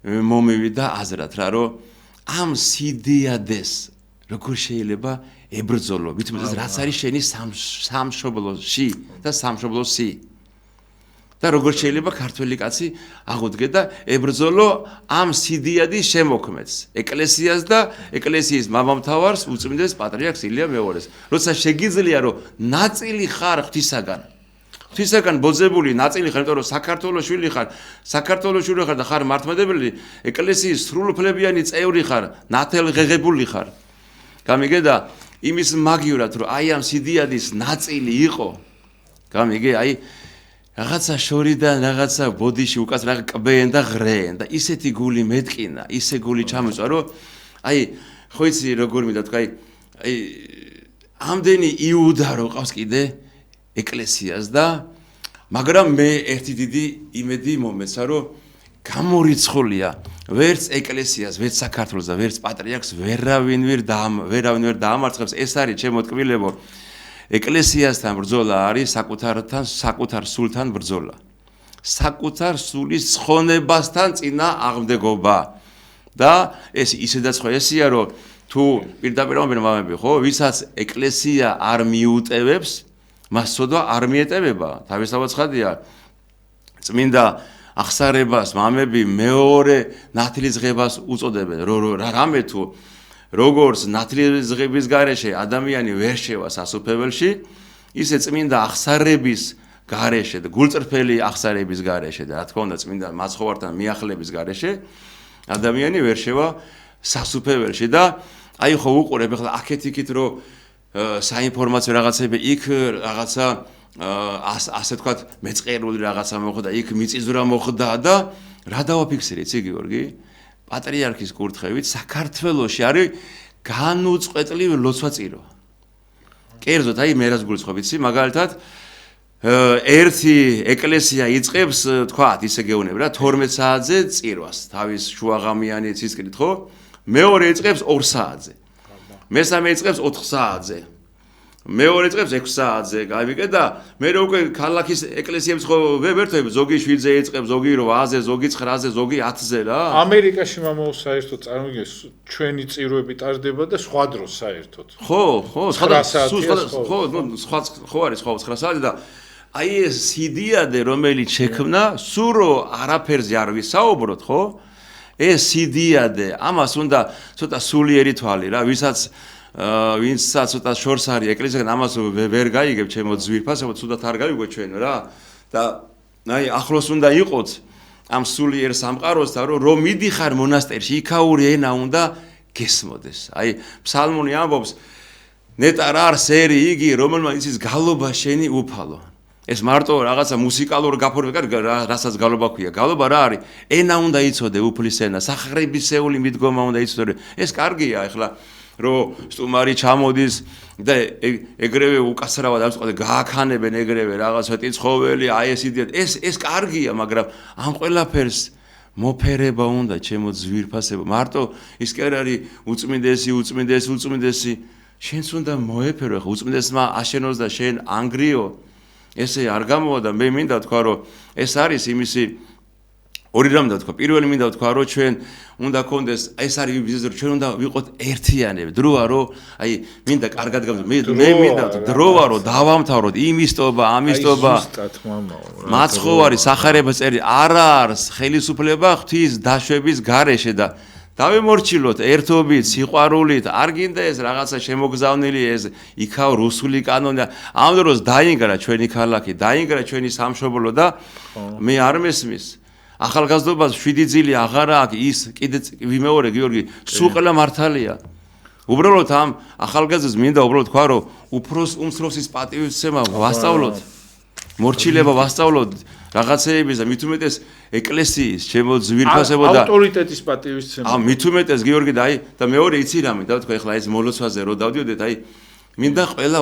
მომივიდა აზრად რა რომ ამ სიდიადეს როგორ შეიძლება ებრძოლო ვითომ რაც არის შენი სამშობლოში და სამშობლოსი და როგორ შეიძლება ქართველი კაცი აღუდგე და ებრძოლო ამ სიდიადის შემოქმედს ეკლესიას და ეკლესიის მამამთავარს უწმინდეს პატრიარქს ილია მეორეს როცა შეგიძლია რომ ნაწილი ხარ ღვთისაგან ბოძებული ნაწილი ხარ იმიტომ რომ საქართველოს შვილი ხარ და ხარ მართლმადებელი ეკლესიის სრულუფლებიანი წევრი ხარ ნათელღეღებული ხარ გამიგე და იმის მაგივრად რომ აი ამ სიდიადის ნაწილი იყო გამიგე აი რაღაცა შორიდან რაღაცა ბოდიში უკაც რაღაც კბენ და ღრენ და ისეთი გული მეტკინა ისე გული ჩამოწვა რომ აი ხო იცი როგორ მინდა თქვა აი ამდენი იუდა რო ყავს კიდე ეკლესიას და მაგრამ მე ერთი დიდი იმედი მომეცა რომ გამორიცხულია ვერც ეკლესიას ვერც საქართველოს და ვერც პატრიარქს ვერავინ ვერ დაამარცხებს ეს არის ჩემო ტკბილებო ეკლესიასთან ბრძოლა არის საკუთარ სულთან ბრძოლა საკუთარ სულის ცხონებასთან წინა აღმდეგობა და ეს ისედაც ხო ესია რომ თუ პირდაპირ მომბერმამები ხო ვისაც ეკლესია არ მიუტევებს მას სოდვა არ მიეტევება თავისთავად ცხადია წმინდა აღსარებას მამები მეორე ნათლისღებას უწოდებენ რამე თუ როგორც ნათლისღების გარეშე ადამიანი ვერ შევა სასუფეველში ისე წმინდა აღსარების გარეშე და გულწრფელი აღსარების გარეშე და რა თქმა უნდა წმინდა მაცხოვართან მიახლების გარეშე ადამიანი ვერ შევა სასუფეველში და აი ხო უყურებ ახლა აქეთ-იქით რომ საინფორმაციო რაღაცები იქ რაღაცა ასე ვთქვათ მეწყერული რაღაცა მოხდა იქ მიწისძვრა მოხდა და რა დავაფიქსირე იცი გიორგი პატრიარქის კურთხევით საქართველოში არის განუწყვეტლივ ლოცვა-წირვა. კერძოდ აი მე რას გულისხმობ იცი მაგალითად ერთი ეკლესია იწყებს თქვათ ისე გეუბნები რა 12 საათზე წირვას თავის შუაღამიანი ცისკრით ხო მეორე იწყებს 2 საათზე მესამე იწყებს 4 საათზე მეორე იწყებს 6 საათზე გავიგე და მე უკვე ქალაქის ეკლესიებს ხო ვერთვებ ზოგი 7-ზე იწყებს ზოგი 8-ზე ზოგი 9-ზე ზოგი 10-ზე რა ამერიკაში მამაო საერთოდ წარმოგიდგენს ჩვენი წირვები ტარდება და სხვა დროს საერთოდ ხო ხო არის სხვა 9 საათი და აი ეს სიდიადე რომელიც შექმნა სურო არაფერზე არ ვისაუბროთ ხო ეს სიდიადე ამას უნდა ცოტა სულიერი თვალი რა ვინცაც ცოტა შორს არის ეკლესიასთან ამას ვერ გაიგებ ჩემო ძვირფას ცუდად არ გაიგო ჩვენ რა და აი ახლოს უნდა იყოთ ამ სულიერ სამყაროსთან რომ მიდიხარ მონასტერში იქაური ენა უნდა გესმოდეს აი ფსალმონი ამბობს ნეტარ არს ერი იგი რომელმაც იცის გალობა შენი უფალო ეს მარტო რაღაცა მუსიკალურ გაფორმება, რასაც გალობა ქვია. გალობა რა არის? ენა უნდა იცოდე, უფლის ენა, სახარებისეული მიდგომა უნდა იცოდე. ეს კარგია, ეხლა რომ სტუმარი ჩამოდის და ეგრევე უკასრავად არ ვწყოთ გააქანებენ ეგრევე რაღაცა ტიცხოველი, აი ეს იდეა. ეს კარგია, მაგრამ ამ ყველაფერს მოფერება უნდა, ჩემო ძვირფასებო. მარტო ის კი არ არის უწმინდესი. შენც უნდა მოეფერო, ხო უწმინდესმა აშენოს და შენ ანგრიო. ესე არ გამოვა და მე მინდა თქვა რომ ეს არის იმისი ორი რამ და თქვა პირველი მინდა თქვა რომ ჩვენ უნდა გქონდეს ეს არის ბიზნესი რომ ჩვენ უნდა ვიყოთ ერთიანები დროა რომ აი მინდა კარგად მე მინდა დროა რომ დავამთავროთ იმისტობა ამისტობა მაცხოვარი სახარება წერი არა არის ხელისუფლება ღვთის დაშვების გარეშე და დავემორჩილოთ ერთობით სიყვარულით არ გინდა ეს რაღაცა შემოგზავნილი ეს იქაო რუსული კანონი ამ დროს დაინგრა ჩვენი ქალაქი დაინგრა ჩვენი სამშობლო და მე არ მესმის ახალგაზრდობას 7 წელი აღარა აქვს ის კიდე ვიმეორე გიორგი სულ ყველა მართალია უბრალოდ ამ ახალგაზრდებს მინდა უბრალოდ თქვა რომ უფროს უმცროსის პატივისცემა ვასწავლოთ მორჩილება ვასწავლოთ რაღაცეების და მით უმეტეს ეკლესიის ჩემო ძვირფასებო და ავტორიტეტის პატივისცემა მით უმეტეს გიორგი და აი და მეორე იცი რა მინდა თქვა ეხლა ეს მოლოცვაზე რო დავდიოდეთ აი მინდა ყველა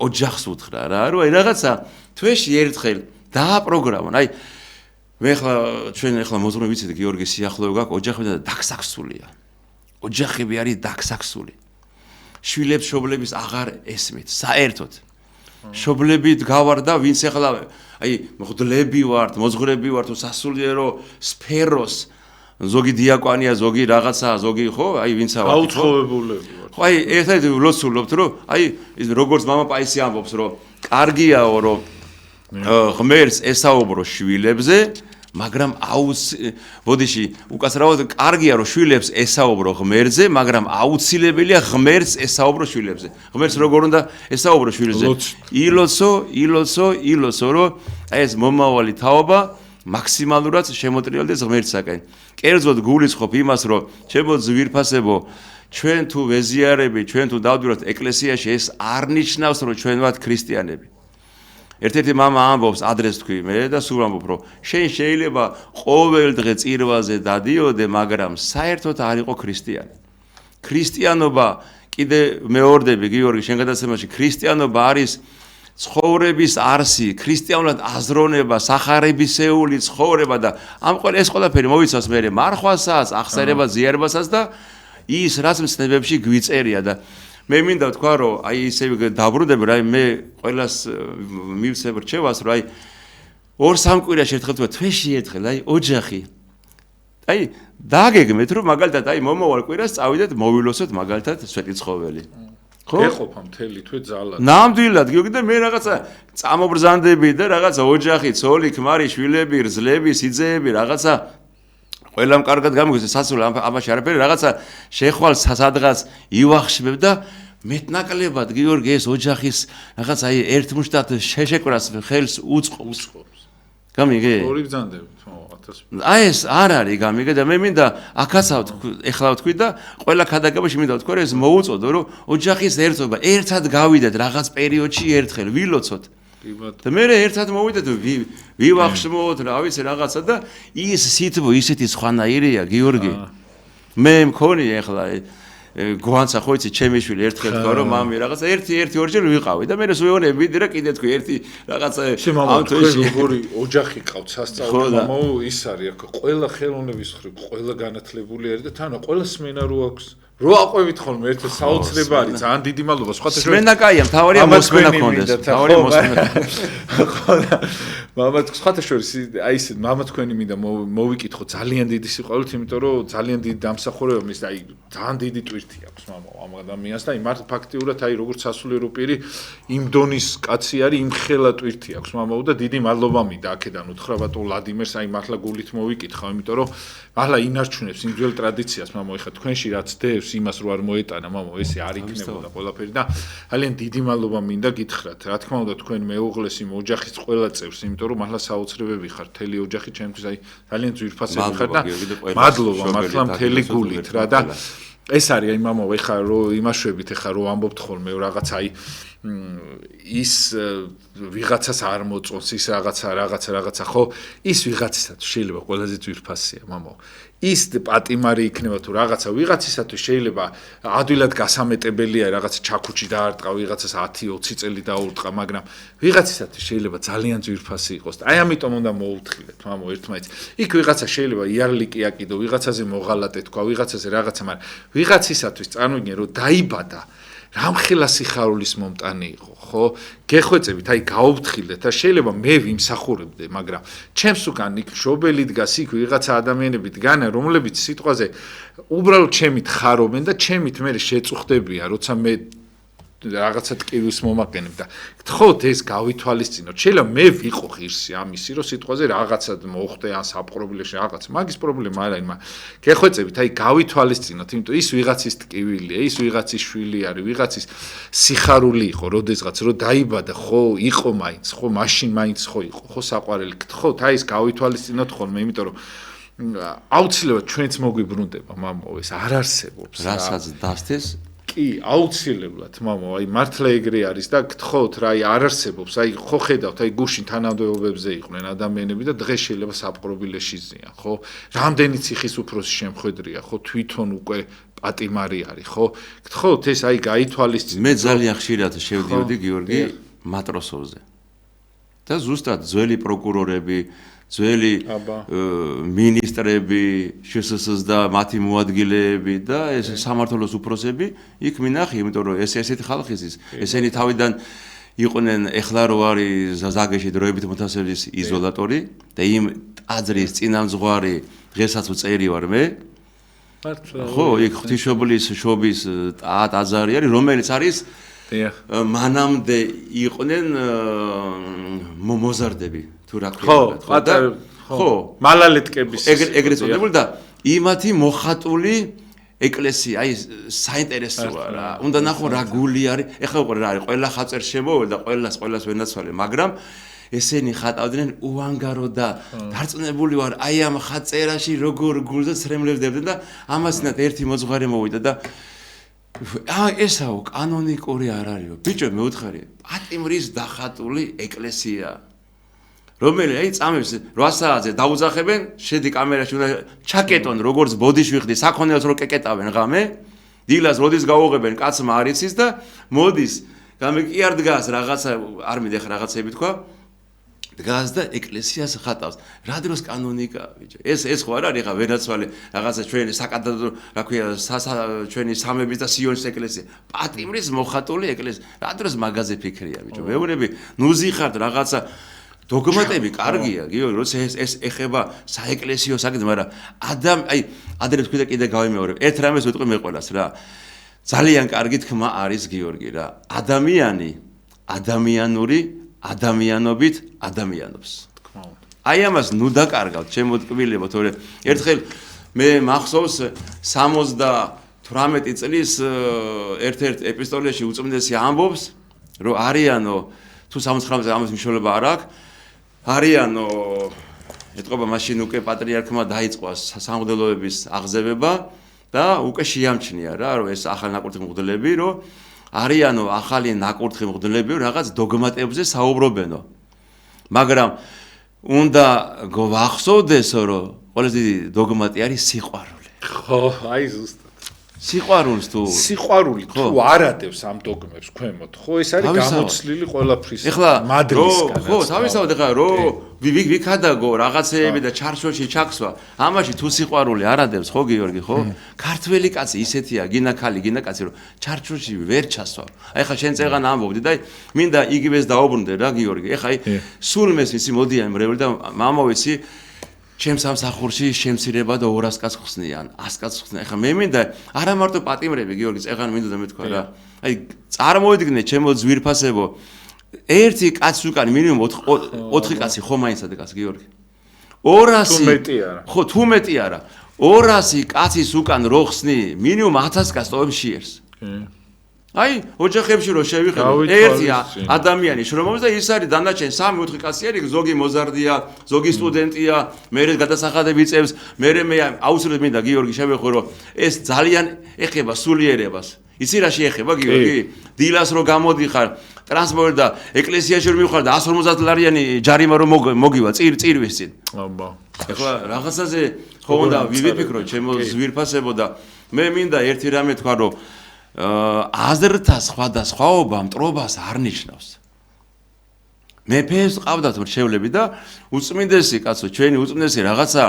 ოჯახს უთხრა რა რომ აი რაღაცა თვეში ერთხელ დააპროგრამონ აი მე ჩვენ ახლა მოზღუნე ვიცით გიორგი სიახლოვე გაქვს ოჯახები და დაგსაქსულია ოჯახები არის დაგსაქსული შვილებს შობლების აღარ ესმით საერთოდ შობლებით გავარ და ვინც ახლა აი მღვდლები ვართ მოზღვრები ვართ სასულიერო სფეროს ზოგი დიაკვანია ზოგი რაღაცა ზოგი ხო აი ვინცა ვართ აუცხოვებულები ვართ ხო აი ერთად ვლოცულობთ რომ აი ის როგორც მამა პაისი ამბობს რომ კარგიაო რომ ღმერთს ესაუბრო შვილებზე მაგრამ ბოდიში უკაცრავად კარგია რომ შვილებს ესაუბრო ღმერთზე მაგრამ აუცილებელია ღმერთს ესაუბრო შვილებზე ღმერთს როგორ უნდა ესაუბრო შვილებზე ილოცო რომ ეს მომავალი თაობა მაქსიმალურად შემოტრიალდეს ღმერთსაკენ კერძოდ გულისხმობ იმას რომ ჩემო ძვირფასებო ჩვენ თუ ვეზიარები ჩვენ თუ დავდივართ ეკლესიაში ეს არ ნიშნავს რომ ჩვენ ვართ ქრისტიანები ერთ-ერთი მამა ამბობს ადრეს თქვი მე და სულ ამბობ რომ შენ შეიძლება ყოველ დღე წირვაზე დადიოდე მაგრამ საერთოდ არ იყო ქრისტიანი ქრისტიანობა კიდე მეორდები გიორგი შენ გადაცემაში ქრისტიანობა არის ცხოვრების არსი ქრისტიანულად აზროვნება სახარებისეული ცხოვრება და ამ ეს ყველაფერი მოვიცავს მე მარხვასაც აღსარებას ზიარებასაც და ის რაც მცნებებში გვიწერია და მე მინდა თქვა რომ აი ისე დაბრუნდები რა მე ყველას მივცემ რჩევას რომ აი 2-3 კვირაში ერთხელ თქვა თვეში ერთხელ აი ოჯახი აი დაგეგმეთ რომ მაგალითად აი მომავალ კვირას წავიდეთ მოვილოსოთ მაგალითად სვეტიცხოველი ხო ეყოფა მთელი თვე ძალად ნამდვილად გიორგი და მე რაღაცა წამობრძანდები და რაღაცა ოჯახი ცოლი ქმარი შვილები რძლები სიძეები რაღაცა ყველამ კარგად გამიგოს სასწაული ამაში არაფერი რაღაცა შეხვალ სადღაც ივახშებ და მეტნაკლებად გიორგი ეს ოჯახის რაღაც აი ერთმუშტად შეშეკვრას ხელს უწყობს გამიგე ორი ბრძანდები 1000 აი ეს არ არის გამიგე და მე მინდა აქაცავთ ეხლა ვთქვი და ყველა ქადაგებაში მინდა ვთქვა რომ ეს მოუწოდო რომ ოჯახის ერთობა ერთად გავიდეთ რაღაც პერიოდში ერთხელ ვილოცოთ და მე ერთად მოვიდეთ ვივახშმოთ რა ვიცი რაღაცა და ის სიტყვა ისეთი სხვანაირია გიორგი მე მქონი ახლა გვანცა ხო იცი ჩემი შვილი ერთხელ თქვა რომ მამი რაღაცა ერთი ორჯერ ვიყავი და მე სუიონე ვიდი რა კიდე თქვი ერთი რაღაცა ამ თვეში როგორი ოჯახი ყავთ სასწაულო მამაო ის არის აქ ყველა ხელოვნების ხრი ყველა განათლებული არის და თან ყველა სმენა რო აქვს რო აყვევით ხოლმე ერთ საოცრება არის ძალიან დიდი მადლობა სხვათა შორის სმენა კაია მთავარია მოსმენა კონდეს მთავარია მოსმენა მამა სხვათა შორის აი ეს მამა თქვენი მინდა მოვიკითხო ძალიან დიდი სიყვარულით იმიტომ რომ ძალიან დიდი დამსახურება მის და აი ძალიან დიდი ტვირთი აქვს მამა ამ ადამიანს და აი მართ ფაქტიურად აი როგორც სასულიერო პირი იმ დონის კაცი არის იმ ხელა ტვირთი აქვს მამაო და დიდი მადლობა მინდა აქედან უთხრა ბატონ ვლადიმერს აი მართლა გულით მოვიკითხავ იმიტომ რომ მართლა ინარჩუნებს იმ ძველ ტრადიციას მამაო ეხა თქვენში რაც დევს იმას რო არ მოეტანა მამაო ესე არ იქნებოდა ყველაფერი და ძალიან დიდი მადლობა მინდა გითხრათ რა თქმა უნდა თქვენ მეუღლეს იმ ოჯახის ყველა წევრს იმიტომ რომ მართლა საოცრებები ხარ მთელი ოჯახი ჩემთვის აი ძალიან ძვირფასები ხარ და მადლობა მართლა მთელი გულით რა და ეს არის აი მამაო ეხა რო იმაშვებით ეხა რო ამბობთ ხოლმე რაღაც აი ის ვიღაცას არ მოწონს ის რაღაცა ხო ის ვიღაცისათვის შეიძლება ყველაზე ძვირფასია მამო ის პატიმარი იქნება თუ რაღაცა ვიღაცისათვის შეიძლება ადვილად გასამეტებელია რაღაცა ჩაქუჩი დაარტყა ვიღაცას 10-20 წელი დაურტყა მაგრამ ვიღაცისათვის შეიძლება ძალიან ძვირფასი იყოს აი ამიტომ უნდა მოუთხილეთ მამო ერთმანეთს იქ ვიღაცა შეიძლება იარლიკი აკიდო ვიღაცაზე მოღალატე თქვა ვიღაცაზე რაღაცა მაგრამ ვიღაცისათვის წარმოიდგინე რომ დაიბადა რამხელა სიხარულის მომტანი იყო, ხო? გეხვეწებით, აი გაუფრთხილდეთ და შეიძლება მე ვიმსახურებდე, მაგრამ ჩემს უკან იქ მშობელი დგას, იქ ვიღაცა ადამიანები დგანა, რომლებიც სიტყვაზე უბრალოდ ჩემით ხარობენ და ჩემით მე შეწუხდებიან, როცა მე რაღაცა ტკივილს მომაყენებ და გთხოვთ ეს გავითვალისწინოთ. შეიძლება მე ვიყო ღირსი ამისი, რომ სიტყვაზე რაღაცა მოხდე ან საპრობლემოში რაღაც. მაგის პრობლემა არ არის, მაგრამ გეხვეწებით, აი გავითვალისწინოთ, იმიტომ ის ვიღაცის ტკივილია, ის ვიღაცის შვილი არის, ვიღაცის სიხარული იყო, როდესღაც რომ დაიბადა, ხო, იყო მაინც, ხო, მაშინ მაინც ხო იყო, ხო, საყვარელი. გთხოვთ, აი ეს გავითვალისწინოთ ხოლმე, იმიტომ რომ აუცილებლად ჩვენც მოგვიბრუნდება, მამო, ეს არ არსებობს. რასაც დასთეს კი, აუცილებლად, მამო, აი მართლა ეგრე არის და გთხოვთ რა, აი არ არსებობს, აი ხო ხედავთ, აი გუშინ თანამდებობებზე იყვნენ ადამიანები და დღეს შეიძლება საპყრობილეში ზიან, ხო? რამდენი ციხის უფროსი შემხედრია, ხო, თვითონ უკვე პატიმარი არის, ხო? გთხოვთ ეს აი გაითვალისწინოთ. მე ძალიან ხშირად შევდიოდი გიორგი მატროსოვზე. და ზუსტად ძველი პროკურორები ძველი მინისტრები, შსს და მათი მოადგილეები და ეს სამართლოს უფროსები იქ მინახი, იმიტომ რომ ესეთი ხალხი ის ესენი თავიდან იყვნენ ეხლა რო არის ზაგეში დროებით მოთასების იზოლატორი და იმ ტაძრის წინამძღვარი დღესაც ვწერი ვარ მე. ხო, იქ ღვთისმშობლის შობის ტაძარი არის, რომელიც არის მანამდე იყვნენ მოზარდები. ხო, მალალეტკების ეგრეთ წოდებული და იმათი მოხატული ეკლესია, აი საინტერესოა რა. უნდა ნახო რა გული არის. ეხლა უყურე რა არის, ყველა ხაწერს შემოვალ და ყველას ვენაცვალე, მაგრამ ესენი ხატავდნენ უანგარო და დარწმუნებული ვარ, აი ამ ხაწერაში როგორ გულზე ცრემლებდებდნენ და ამასინათ ერთი მოძღვარი მოვიდა და ესაო კანონიკური არ არისო. ბიჭო, მე ვუთხარი, პატიმრის დახატული ეკლესია. რომელიც აი წამებს 8 საათზე დაუძახებენ, შედი კამერაში უნდა ჩაკეტონ, როგორც ბოდიშვიხდი, საქონელს რო კეკეტავენ ღამე, დილას როდის გაუღებენ, კაცმა არ იცის და მოდის, გამე კი არ დგას რაღაცა, არ მინდა ხა რაღაცები თქვა, დგას და ეკლესიას ხატავს. რა დროს კანონიკა, ბიჭო. ეს ხო არ არის ხა ვერაცვალე რაღაცა ჩვენი საკადრო, რა ქვია, ჩვენი სამების და სიონის ეკლესია. პატიმრის მოხატული ეკლესია. რა დროს მაღაზე ფიქრია, ბიჭო. მეუბნები, ნუზიხართ რაღაცა დოგმატები კარგია, გიორგი, როცა ეს ეხება საეკლესიო საკითხს, მაგრამ აი ადრე თქვი და კიდე გავიმეორებ. ერთ რამეს ვიტყვი მე ყველას რა. ძალიან კარგი თქმა არის გიორგი რა. ადამიანი ადამიანური ადამიანობით ადამიანობს. თქმა უნდა. აი ამას ნუ დაკარგავთ, ჩემო ტკბილებო, თორე ერთხელ მე მახსოვს 78 წლის ერთ-ერთ ეპისტოლეში უწმიდესი ამბობს, რომ არიანო თუ 79 ამის მნიშვნელობა არ აქვს არიანო ეთყობა მაშინ უკვე პატრიარქმა დაიწყო სამღვდელოების აღზევება და უკვე შეამჩნია რა რომ ეს ახალი ნაკურთხი მღვდლები რომ არიანო ახალი ნაკურთხი მღვდლები რაღაც დოგმატებზე საუბრობენო მაგრამ უნდა გვახსოვდესო რომ ყველაზე დიდი დოგმატი არის სიყვარული ხო აი ზუსტად სიყვარულს თუ სიყვარული თუ არადევს ამ დოგმებს ქვემოთ ხო ეს არის გამოცლილი ყველაფრის მადრისგან ხო თავისთავად ეხლა რომ ვიქადაგო რაღაცეები და ჩარჩოში ჩაქსვა ამაში თუ სიყვარული არადევს ხო გიორგი ხო ქართველი კაცი ისეთია გინა ქალი გინა კაცი რომ ჩარჩოში ვერ ჩასვა აი ხა შენ წეღან ამბობდი და მინდა იგივეს დაუბრუნდე რა გიორგი ეხა აი სულმეს ისი მოდიან მრევლი და მამოვიცი ჩემს სამსახურში შემცირება და 200 კაცს ხსნიან, 100 კაცს ხსნიან. ეხლა მე მინდა არა მარტო პატიმრები, გიორგი, წეღან მინდა და მეთქვა რა. აი წარმოიდგინე ჩემო ძვირფასებო, ერთი კაცს უკან მინიმუმ 4 კაცი ხო მაინც ადგას, გიორგი. 200 თუ მეტი არა. ხო, თუ მეტი არა. 200 კაცის უკან რო ხსნი, მინიმუმ 1000 კაცს ტოვებს შიერს. აი, ოჯახებში რო შევიხედოთ, ერთი ადამიანი შრომობს და ის არის დანარჩენ 3-4 კაცი არის, ზოგი მოზარდია, ზოგი სტუდენტია, მერე გადასახადები იწევს, მერე მე აუცილებლად მინდა გიორგი შევეხო, რომ ეს ძალიან ეხება სულიერებას. იცი რა შეეხება გიორგი? დილას რო გამოდიხარ, ტრანსპორტი და ეკლესიაში რომ მივხარ და 150 ლარიანი ჯარიმა რომ მოგივა წირვის წინ. აბა. ეხლა რაღაცაზე ხო უნდა ვიფიქრო ჩემო ზვირფასებო და მე მინდა ერთი რამე თქვა რომ აზრთა სხვადასხვაობა მტრობას არ ნიშნავს. მეფეს ყავდათ მრჩევლები და უწმინდესი კაცო ჩვენი უწმინდესი რაღაცა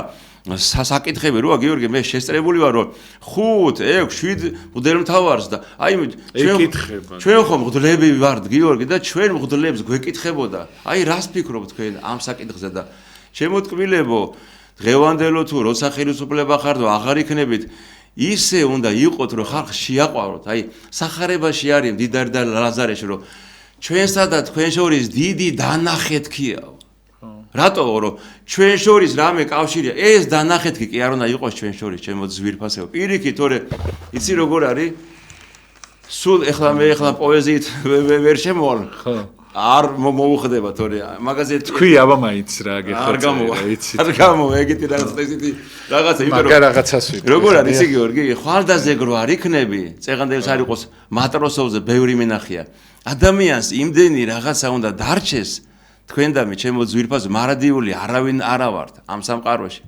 სასაკითხები როა გიორგი მე შესწრებული ვარ რომ 5, 6, 7 მღვდელმთავარს და აი ჩვენ ხომ მღვდლები ვართ გიორგი და ჩვენ მღვდლებს გვეკითხებოდა აი რას ფიქრობთ თქვენ ამ საკითხზე და შემოტკბილებო დღევანდელო თუ როცა ხელისუფლება ხართ და აღარ იქნებით ისე უნდა იყოთ რომ ხალხს შეაყვაროთ აი სახარებაში არის მდიდარი და ლაზარეში რომ ჩვენსა და თქვენ შორის დიდი დანახეთქიაო რატო რომ ჩვენ შორის რამე კავშირია ეს დანახეთქი კი არ უნდა იყოს ჩვენ შორის ჩემო ზვირფასეო პირიქით თორე იცი როგორ არის სულ ეხლა მე პოეზიით ვერ შემოვალ ხო არ მოუხდება თორე მაგაზე თქვი აბა მაინც რა გეხოცა არ გამო ეგეთი რაღაცა იმიტომ რომ რაღაცას ვიტყვი როგორ არის ისი გიორგი ხვალდაზე გრო არ იქნები წეღანდელს არ იყოს მატროსოვზე ბევრი მინახია ადამიანს იმდენი რაღაცა უნდა დარჩეს თქვენ და მე ჩემო ზვირფასო მარადიული არავინ არა ვართ ამ სამყაროში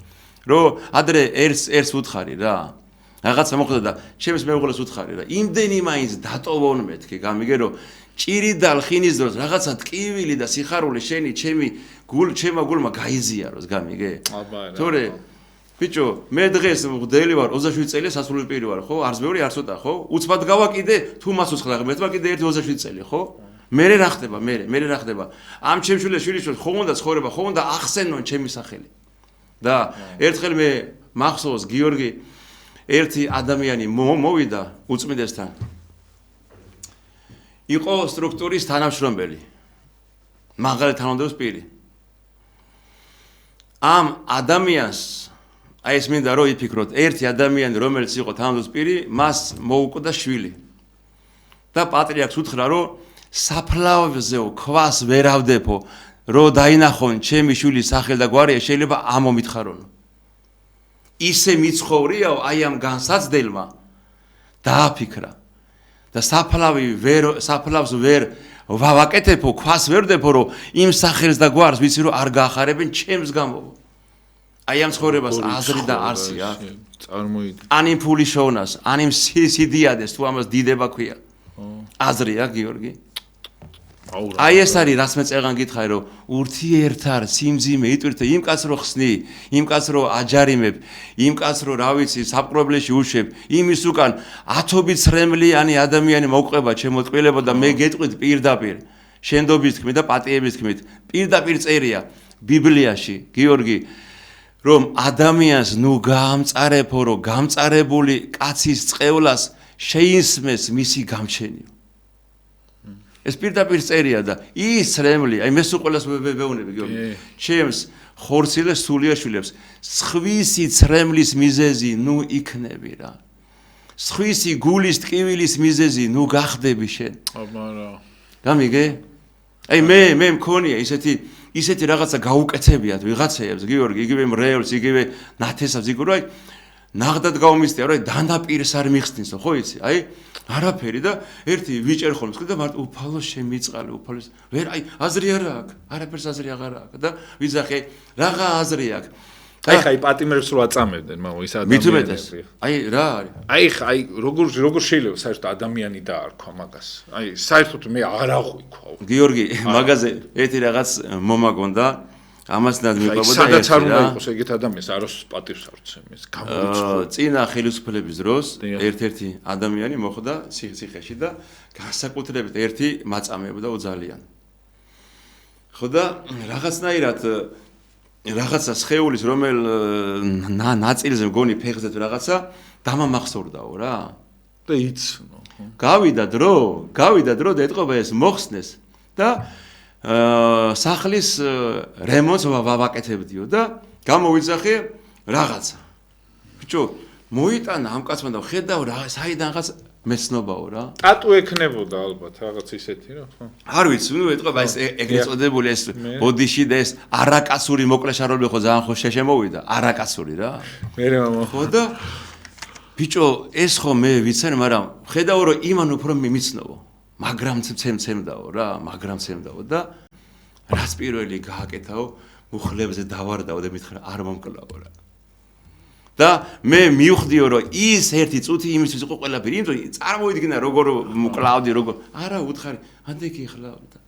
რომ ადრე ერთს უთხარი რა რაღაცა მოხდა და ჩემს მეუღლეს უთხარი რა იმდენი მაინც დატოვონ მეთქი გამიგე რომ ჭირი და ლხინის დროს რაღაცა ტკივილი და სიხარული შენი ჩემმა გულმა გაიზიაროს გამიგე თორე ბიჭო მე დღეს მღვდელი ვარ 27 წელი სასულიერო პირი ვარ ხო არც ბევრი არც ცოტა ხო უცბად გავა კიდე თუ მას უცხლა ღმერთმა კიდე 27 წელი ხო მე რა ხდება მე რა ხდება ამ ჩემშვილის შვილიშვილს ხო უნდა ცხოვრება ხო უნდა ახსენონ ჩემი სახელი და ერთხელ მე მახსოვს გიორგი ერთი ადამიანი მოვიდა უწმინდესთან იყო სტრუქტურის თანამშრომელი მაღალი თანამდებობის პირი ამ ადამიანს აი ეს მინდა რომ იფიქროთ ერთი ადამიანი რომელიც იყო თანამდებობის პირი მას მოუკვდა შვილი და პატრიარქს უთხრა რომ საფლავზეო ქვას ვერავდებო რომ დაინახონ ჩემი შვილის სახელი და გვარია შეიძლება ამომითხარონ ისე მიცხოვრიაო აი ამ განსაცდელმა დააფიქრა და საფლავს ვერ ვავაკეთებო ქვას ვერდებო რომ იმ სახელს და გვარს ვიცი რომ არ გაახარებენ ჩემს გამო აი ამ ცხოვრებას აზრი და არსი აქვს წარმოიდგინე ან იმ ფულის შოვნას ან იმ სიდიადეს თუ ამას დიდება ქვია აზრია გიორგი აი ეს არის რაც მე წეღან გითხარი რომ ურთიერთარ სიმძიმე იტვირთე იმ კაცს რო ხსნი იმ კაცს რო აჯარიმებ იმ კაცს რო რა ვიცი საპყრობილეში უშვებ იმის უკან ათობით ცრემლიანი ადამიანი მოყვება შემოტყვილება და მე გეტყვით პირდაპირ შენდობის თქმით და პატიების თქმით პირდაპირ წერია ბიბლიაში გიორგი რომ ადამიანს ნუ გაამწარებო რომ გამწარებული კაცის წყევლას შეისმეს მისი გამჩენიო ეს პირდაპირ წერია და ის ცრემლი აი მე სულ ყველას ვეუბნები გიორგი ჩემს ხორცილეს სულიაშვილებს სხვისი ცრემლის მიზეზი ნუ იქნები რა სხვისი გულის ტკივილის მიზეზი ნუ გახდები შენ აბა რა გამიგე აი მე მქონია ისეთი რაღაცა გაუკეთებიათ ვიღაცეებს გიორგი იგივე მრევლს იგივე ნათესავს იგივე აი ნახდად გავმისწია რომ დანაპირს არ მიხსნისო ხო იცი აი არაფერი და ერთი ვიჭერ ხოლმე და მარტო უფალო შემიწყალე უფალოს ვერ აი აზრი არა აქვს არაფერს აზრი აღარ აქვს და ვიზახე რაღა აზრი აქვს აი ხაი პატიმრებს რო აწამებდნენ მაგ ის ადამიანები აი რა არის აი როგორ შეიძლება საერთოდ ადამიანი დაარქვა მაგას აი საერთოდ მე არ აღვიქვა გიორგი მაგაზე ერთი რაღაც მომაგონდა ამას ნადმიყობა და სადაც არ უნდა იყოს ეგეთ ადამიანს აროს პატივს არ უცემს გამორიცხული წინა ხელისუფლების დროს ერთ-ერთი ადამიანი მოხვდა ციხეში და განსაკუთრებით ერთი მაწამებდა ძალიან ხო და რაღაცნაირად რაღაცა სხეულის რომელ ნაწილზე მგონი ფეხზე თუ რაღაცა დამამახსოვრდაო რა და იცნო გავიდა დრო და ეთყობა ეს მოხსნეს და სახლის რემონტს ვაკეთებდიო და გამოვიძახე რაღაცა ბიჭო მოიტანა ამ კაცმა და ხედავ რა საიდან რაღაც მეცნობაო რა ტატუ ექნებოდა ალბათ რაღაც ისეთი რა ხო არ ვიცი ნუ ეთყობა ეს ეგრეთ წოდებული ეს ბოდიში და ეს არაკაცური მოკლეშარული ხო ძალიან ხო შემოვიდა არაკაცური რა მე ხო და ბიჭო ეს ხო მე ვიცენ მაგრამ ხედავ რომ იმან უფრო მიმიცნობო მაგრამ ცემცემდაო რა, მაგრამ ცემდაო და რაც პირველი გააკეთაო, მუხლებზე დავარდაო და მითხრა არ მომკლაო რა. და მე მივხვდიო რომ ის ერთი წუთი იმისთვის იყო ყველაფერი, იმიტომ წარმოვიდგინა როგორ მკლავდი, როგორ არა უთხარი, ანდექი ხლავ და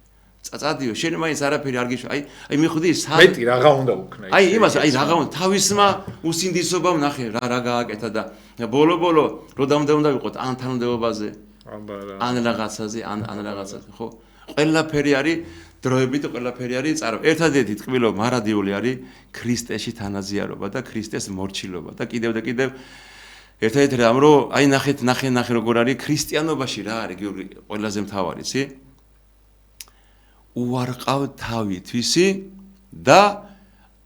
წაწადიო, შენ მაინც არაფერი არ გიშვა. აი მიხვდი მეტი რაღა უნდა უქნა ის. აი იმას, აი რაღა უნდა თავისმა უსინდისობამ ნახე რა გააკეთა და ბოლო-ბოლო რო დამდა ვიყოთ ან თანამდებობაზე, ან რაღაცაზე, ან რაღაცაზე, ხო? ყველაფერი არის დროებით ყველაფერი არის წარო. ერთადერთი ტკბილო მარადიული არის ქრისტეში თანაზიარობა და ქრისტეს მორჩილობა და კიდევ ერთადერთი რამ რომ აი ნახე როგორ არის ქრისტიანობაში რა არის გიორგი ყველაზე მთავარი, იცი? უარყავ თავი თვისი და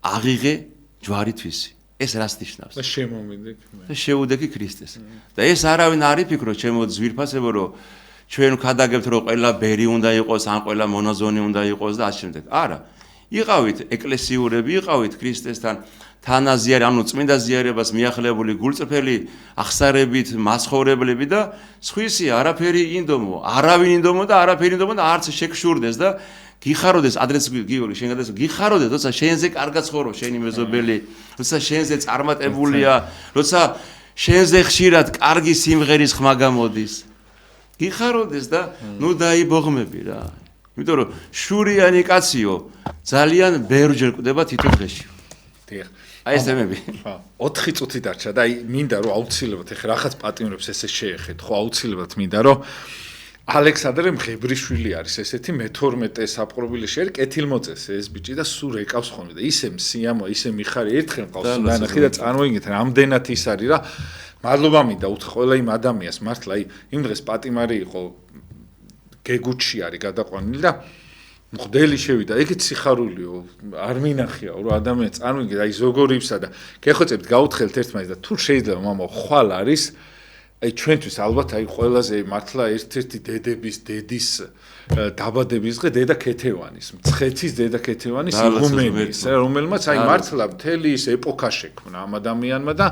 აღიღე ჯვარი თვისი. ეს რას ნიშნავს? და შემომიდეკ. და შეუდექი ქრისტეს. და ეს არავინ არ იფიქრო ჩემო ძვირფასებო რომ ჩვენ ვქადაგებთ რომ ყველა ბერი უნდა იყოს, ან ყველა მონაზონი უნდა იყოს და ასე შემდეგ. არა. იყავით ეკლესიურები, იყავით ქრისტესთან თანაზიარი, ანუ წმინდა ზიარებას მიახლებული გულწრფელი ახსარებით მასხოვრებლები და სხვისი არაფერი ინდომო, არავინ ინდომო და არაფერი ინდომო და არც შეგშურდეს და გიხაროდეს ადრეს გიორგი შენ გადას გიხაროდეს როცა შენზე კარგად ცხოვრობს შენი მეზობელი, როცა შენზე წარმატებულია, როცა შენზე ხშირად კარგი სიმღერის ხმა გამოდის. გიხაროდეს და ნუ დაიბოღმები რა. იმიტომ რომ შურიანი კაციო ძალიან ბევრჯერ კვდება თითო დღეში. დიახ. აი ეს თემები. 4 წუთი დარჩა და აი მინდა რომ აუცილებლად ეხლა რაღაც პატიმრებს ესე შეეხეთ, ხო აუცილებლად მინდა რომ ალექსანდრე მღებრიშვილი არის ესეთი მე-12 საპყრობილეში არის კეთილმოწესე ეს ბიჭი და სულ ეკავს ხოლმე და ისე სიამო, ისე მიხარი ერთხელ ყავს ნანახი და წარმოიგეთ რამდენად ის არის რა. მადლობა მინდა უთხრა ყველა იმ ადამიანს მართლა აი იმ დღეს პატიმარი იყო გეგუჩი არის გადაყვანილი და მღდელი შევიდა ეგეც სიხარულიო არ მინახიაო რომ ადამიანს წარმოიგეთ აი ზოგორიბსა და გეხოცებთ გაუთხელთ ერთმანეთს და თუ შეიძლება მამა ხვალ არის აი ჩვენთვის ალბათ აი ყველაზე მართლა ერთ-ერთი დედის დაბადების დღე დედა ქეთევანის მცხეთის დედა ქეთევანის იღუმენის რომელმაც აი მართლა მთელი ის ეპოქა შექმნა ამ ადამიანმა და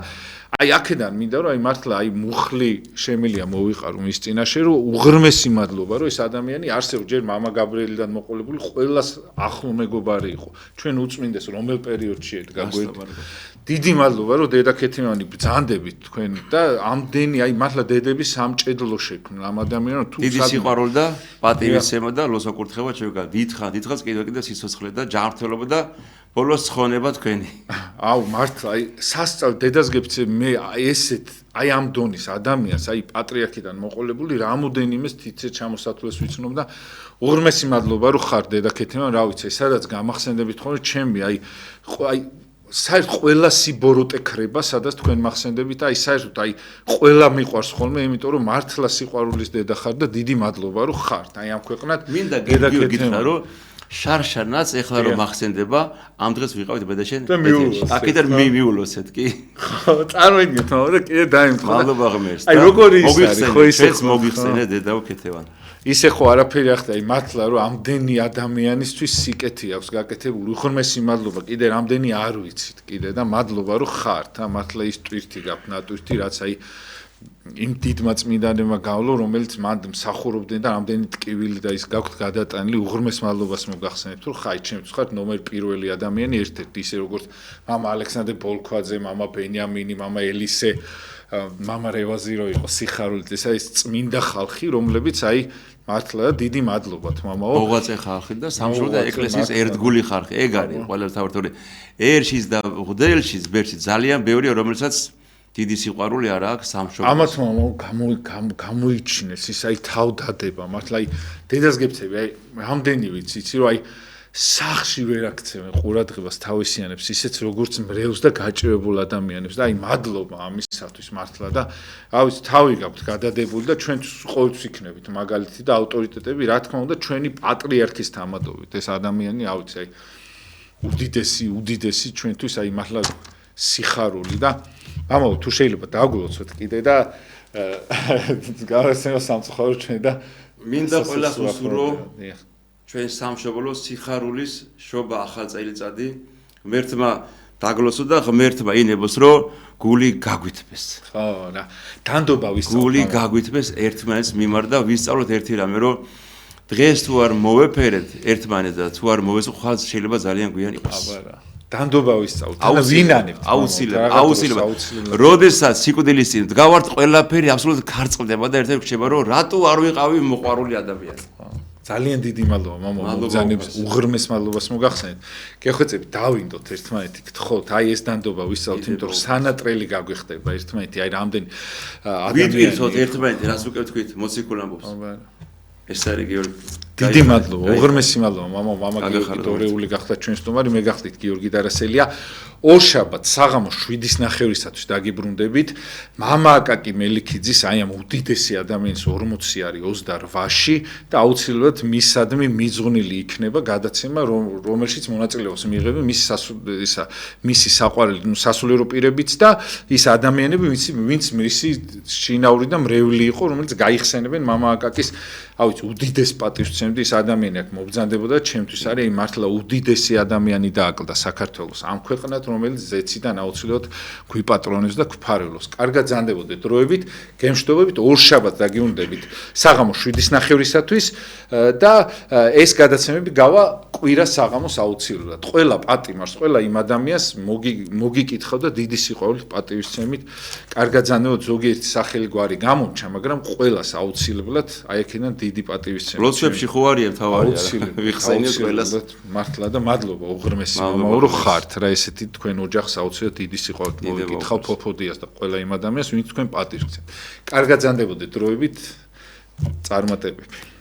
აი აქედან მინდა რომ აი მართლა აი მუხლი შემილია მოვიყარო მის წინაშე რომ უღრმესი მადლობა რომ ეს ადამიანი არსებობს ჯერ მამა გაბრიელიდან მოყოლებული ყველას ახლო მეგობარი იყო ჩვენ უწმინდეს რომელ პერიოდში ედგა დიდი მადლობა რომ დედა ქეთევანი ბრძანდებით თქვენ და ამდენი აი მართლა დედების სამჭედლო შექმნა ამ ადამიანს თუ დიდი სიყვარული და პატივისცემა და ლოსაკურთხევა შევგა დიდხანს კიდევ სიცოცხლე და ჯანმრთელობა და ბოლოს ცხონება თქვენი. აუ მართლა აი სასწაულ დედას გეფცე მე ესეთ აი ამ დონის ადამიანს აი პატრიარქიდან მოყოლებული რამოდენიმეს თითე ჩამოსათვლეს ვიცნობ და უღრმესი მადლობა რომ ხარ დედა ქეთევან რა ვიცი სადაც გამახსენდებით ხოლმე ჩემი აი საერთოდ ყველა სიბოროტე ქრება სადაც თქვენ მახსენდებით აი საერთოდ აი ყველა მიყვარს ხოლმე იმიტომ რომ მართლა სიყვარულის დედა ხარ და დიდი მადლობა რომ ხარ აი ამ ქვეყნად მინდა გითხრა რომ შარშანაც ეხლა რომ მახსენდება ამ დღეს ვიყავით ბედაშენ აქედან მიულოსეთ კი ხო წარმოიდგინეთ მაგრამ კიდე დაიმთხვა მადლობა ღმერთს აი როგორი ის არის ხო ისე მოგიხსენე დედაო ქეთევან ისე ხო არაფერი ახლა აი მართლა რომ ამდენი ადამიანისთვის სიკეთი აქვს გაკეთებული უღრმესი მადლობა კიდე რამდენი არ ვიცით კიდე და მადლობა რომ ხართ მართლა ის ტვირთი გაქვთ ნატვირთი რაც აი იმ დიდმა წმინდანებმა გავლო რომელიც მანდ მსახურობდნენ და რამდენი ტკივილი და ის გაქვთ გადატანილი უღრმეს მადლობას მოგახსენებთ რომ ხაი ჩემთვის ხართ ნომერ პირველი ადამიანი ერთ-ერთი ისე როგორც მამა ალექსანდრე ბოლქვაძე მამა ბენიამინი მამა ელისე მამა რევაზირო იყო სიხარულით ესა ის წმინდა ხალხი რომლებიც აი მართლა დიდი მადლობათ მამაო მოღვაწე ხალხი და სამშობლო და ეკლესიის ერთგული ხალხი ეგ არის ყველასთავრთული ერშიც და ღდელშიც ბერშიც ძალიან ბევრია რომელსაც დიდი სიყვარული არ აქვს სამშობლოს. ამათ გამოიჩინეს ის აი თავდადება, მართლა აი დედას გეფცები, აი რამდენი ვიცი, იცი რომ აი სახში ვერ აქცევენ ყურადღებას თავისიანებს, ისეც როგორც მრევლს და გაჭირებულ ადამიანებს და აი მადლობა ამისათვის მართლა და აი თავი გაქვთ გადადებული და ჩვენ ყოველთვის იქნებით მაგალითი და ავტორიტეტები, რა თქმა უნდა, ჩვენი პატრიარქის თამადობით ეს ადამიანი, აი ვიცი, აი უდიდესი ჩვენთვის აი მართლა სიხარული და ამაო თუ შეიძლება დაგვილოცოთ კიდე და გავასწრებო სამწუხარო ჩვენ და მინდა ყველას უსურვო ჩვენ სამშობლოს სიხარულის შობა ახალ წელიწადი ღმერთმა დაგლოსო და ღმერთმა ინებოს რომ გული გაგვითბეს. ხო, რა. დანდობა ვისწავლოთ. გული გაგვითბეს ერთმანეთს მიმართ და ვისწავლოთ ერთი რამე რომ დღეს თუ არ მოვეფერეთ ერთმანეთს და თუ არ მოვეწყვათ შეიძლება ძალიან გვიან იყოს. აბარა. დანდობა ვისწავლოთ. და ვინანებთ? აუცილებლად. როდესაც სიკვდილის წინ დგავართ ყველაფერი აბსოლუტურად ქარწყდება და ერთ-ერთი რჩება რომ რატო არ ვიყავი მოყვარული ადამიანი. ძალიან დიდი მადლობა მამა მოგზავნების უღრმეს მადლობას მოგახსენეთ. გეხვეწებით დავინდოთ ერთმანეთი გთხოვთ აი ეს დანდობა ვისწავლოთ იმიტომ რომ სანატრელი გაგვიხდება ერთმანეთი აი რამდენი ადამიანი ვიტვირთოთ ერთმანეთი რას უკვე თქვით მოციქულ ამბობს. ეს არის გიორგი დიდი მადლობა უღრმესი მადლობა მამა გიორგი დორეული გახდა ჩვენ სტუმარი მე გახდით გიორგი დარასელია ორშაბათს საღამოს 7:30-ისათვის დაგიბრუნდებით მამა აკაკი მელიქიძის აი ამ უდიდესი ადამიანის 40 არის 28-ში და აუცილებლად მისადმი მიძღვნილი იქნება გადაცემა რომელშიც მონაწილეობს მიიღები მისი საყვარელი სასულიერო პირებიც და ის ადამიანები ვინც მისი შინაური და მრევლი იყო რომელიც გაიხსენებენ მამა აკაკის ავიც უდიდეს პატივსცემდი ის ადამიანი აქ მობრძანდებოდა ჩემთვის არის მართლა უდიდესი ადამიანი დააკლდა საქართველოს ამ ქვეყნად რომელიც ზეციდან აუცილებლად გვიპატრონებს და გვფარველობს. კარგად ზანდებოდეთ დროებით, გემშვიდობებით ორშაბათს დაგიუნდებით საღამოს 7:30-ისათვის და ეს გადაცემები გავა კვირა საღამოს აუცილებლად. ყველა პატიმარს, ყველა იმ ადამიანს მოგიკითხავდა დიდი სიყვარულით პატივისცემით. კარგად ზანდებოდეთ ზოგიერთი სახელი გვარი გამომჩა, მაგრამ ყველას აუცილებლად აი აქედან დიდი პატივისცემით. ლოცვებში ხო არიან თავარია. ვიხსენიოთ ყველას. მართლა და მადლობა უღრმესი მამაო რომ ხართ რა ესეთი თქვენ ოჯახს აუცილებლად დიდი სიყვარულით მოვიკითხავ ფოფოდიას და ყველა იმ ადამიანს ვინც თქვენ პატივს გცემთ. კარგად ზანდებოდეთ დროებით წარმატებები.